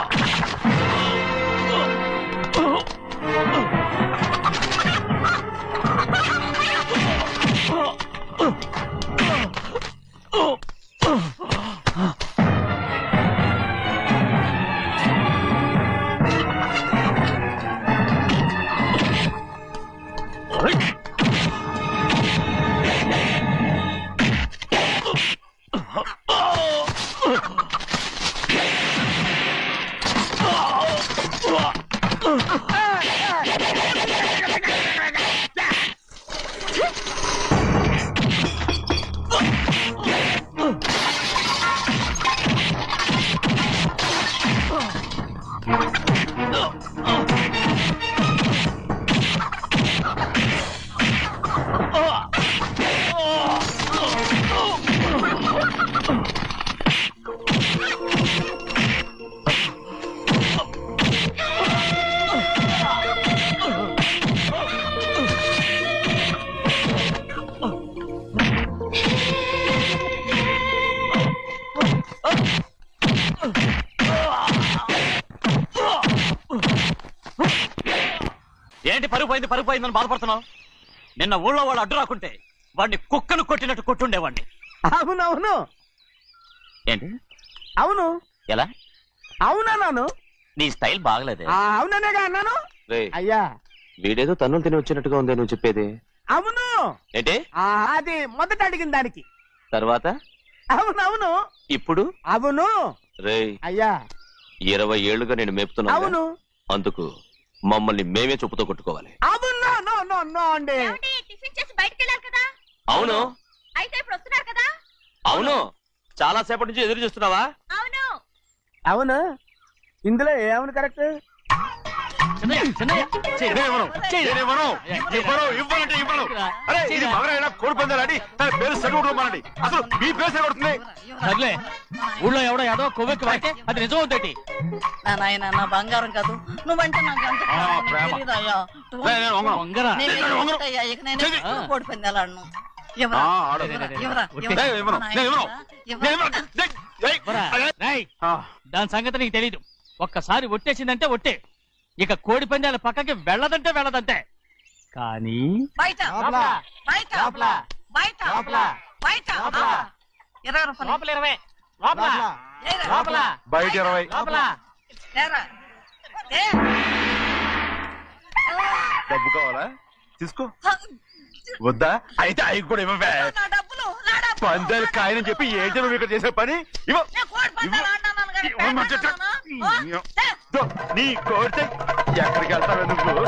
[SPEAKER 11] ఏంటి పరుగు పోయిందని బాధపడుతున్నావు? నిన్న ఊళ్ళో వాడు అడ్డు రాకుంటే వాడిని కుక్కను కొట్టినట్టు కొట్టుండేవాడిని.
[SPEAKER 13] అవునవును.
[SPEAKER 11] ఏంటి?
[SPEAKER 13] అవును.
[SPEAKER 11] ఎలా?
[SPEAKER 13] అవునన్నాను.
[SPEAKER 11] నీ స్టైల్ బాగలేదే.
[SPEAKER 13] అవుననేగా అన్నాను. అయ్యా,
[SPEAKER 8] వీడేదో తన్నులు తిని వచ్చినట్టుగా ఉందే నువ్వు చెప్పేది.
[SPEAKER 13] అవును.
[SPEAKER 8] ఏంటి?
[SPEAKER 13] అది మొదట అడిగిన దానికి.
[SPEAKER 8] తర్వాత
[SPEAKER 13] అవునవును.
[SPEAKER 8] ఇప్పుడు
[SPEAKER 13] అవును.
[SPEAKER 8] రేయ్
[SPEAKER 13] అయ్యా,
[SPEAKER 8] 20 ఏళ్లుగా నేను మేపుతున్నా.
[SPEAKER 13] అవును.
[SPEAKER 8] అందుకు మమ్మల్ని మేమే చెప్పుతో కొట్టుకోవాలి.
[SPEAKER 13] అవును. నో అండి.
[SPEAKER 6] టిఫిన్ చేసి బయటికి వెళ్ళారు కదా?
[SPEAKER 8] అవును.
[SPEAKER 6] అయితే ఇప్పుడు వస్తున్నారు కదా?
[SPEAKER 8] అవును. చాలా సేపటి నుంచి ఎదురు చూస్తున్నావా?
[SPEAKER 6] అవును.
[SPEAKER 13] అవును. ఇందులో ఏమని కరెక్ట్?
[SPEAKER 12] కోడి పందాలని తన పేరు సరిగొట్టుకోమనండి. అసలు మీ పేరు సరిగొడుతుంది.
[SPEAKER 11] సర్లే, ఊళ్ళో ఎవడో ఏదో కొవ్వెక్కి వాడితే అది నిజం అవుతాయి.
[SPEAKER 14] నా నాయన నా బంగారం కాదు, నువ్వంటే నాకు అంత తెలీదయ్యా. ఇక నేను కోడి పందాలాడను.
[SPEAKER 11] దాని సంగతి నీకు తెలీదు. ఒక్కసారి ఒట్టేసిందంటే ఒట్టే. ఇక కోడి పందాల పక్కకి వెళ్ళదంటే వెళ్ళదంటే. కానీ
[SPEAKER 14] బయట
[SPEAKER 12] 20 బయట 20 డబ్బు కావాలా? తీసుకో. వద్దా? అయితే అవి కూడా ఇవ్వవే. పందాలు కాయని చెప్పి ఏంటి నువ్వు ఇక్కడ చేసే పని? నీ కోరితే ఎక్కడికి వెళ్తావే నువ్వు?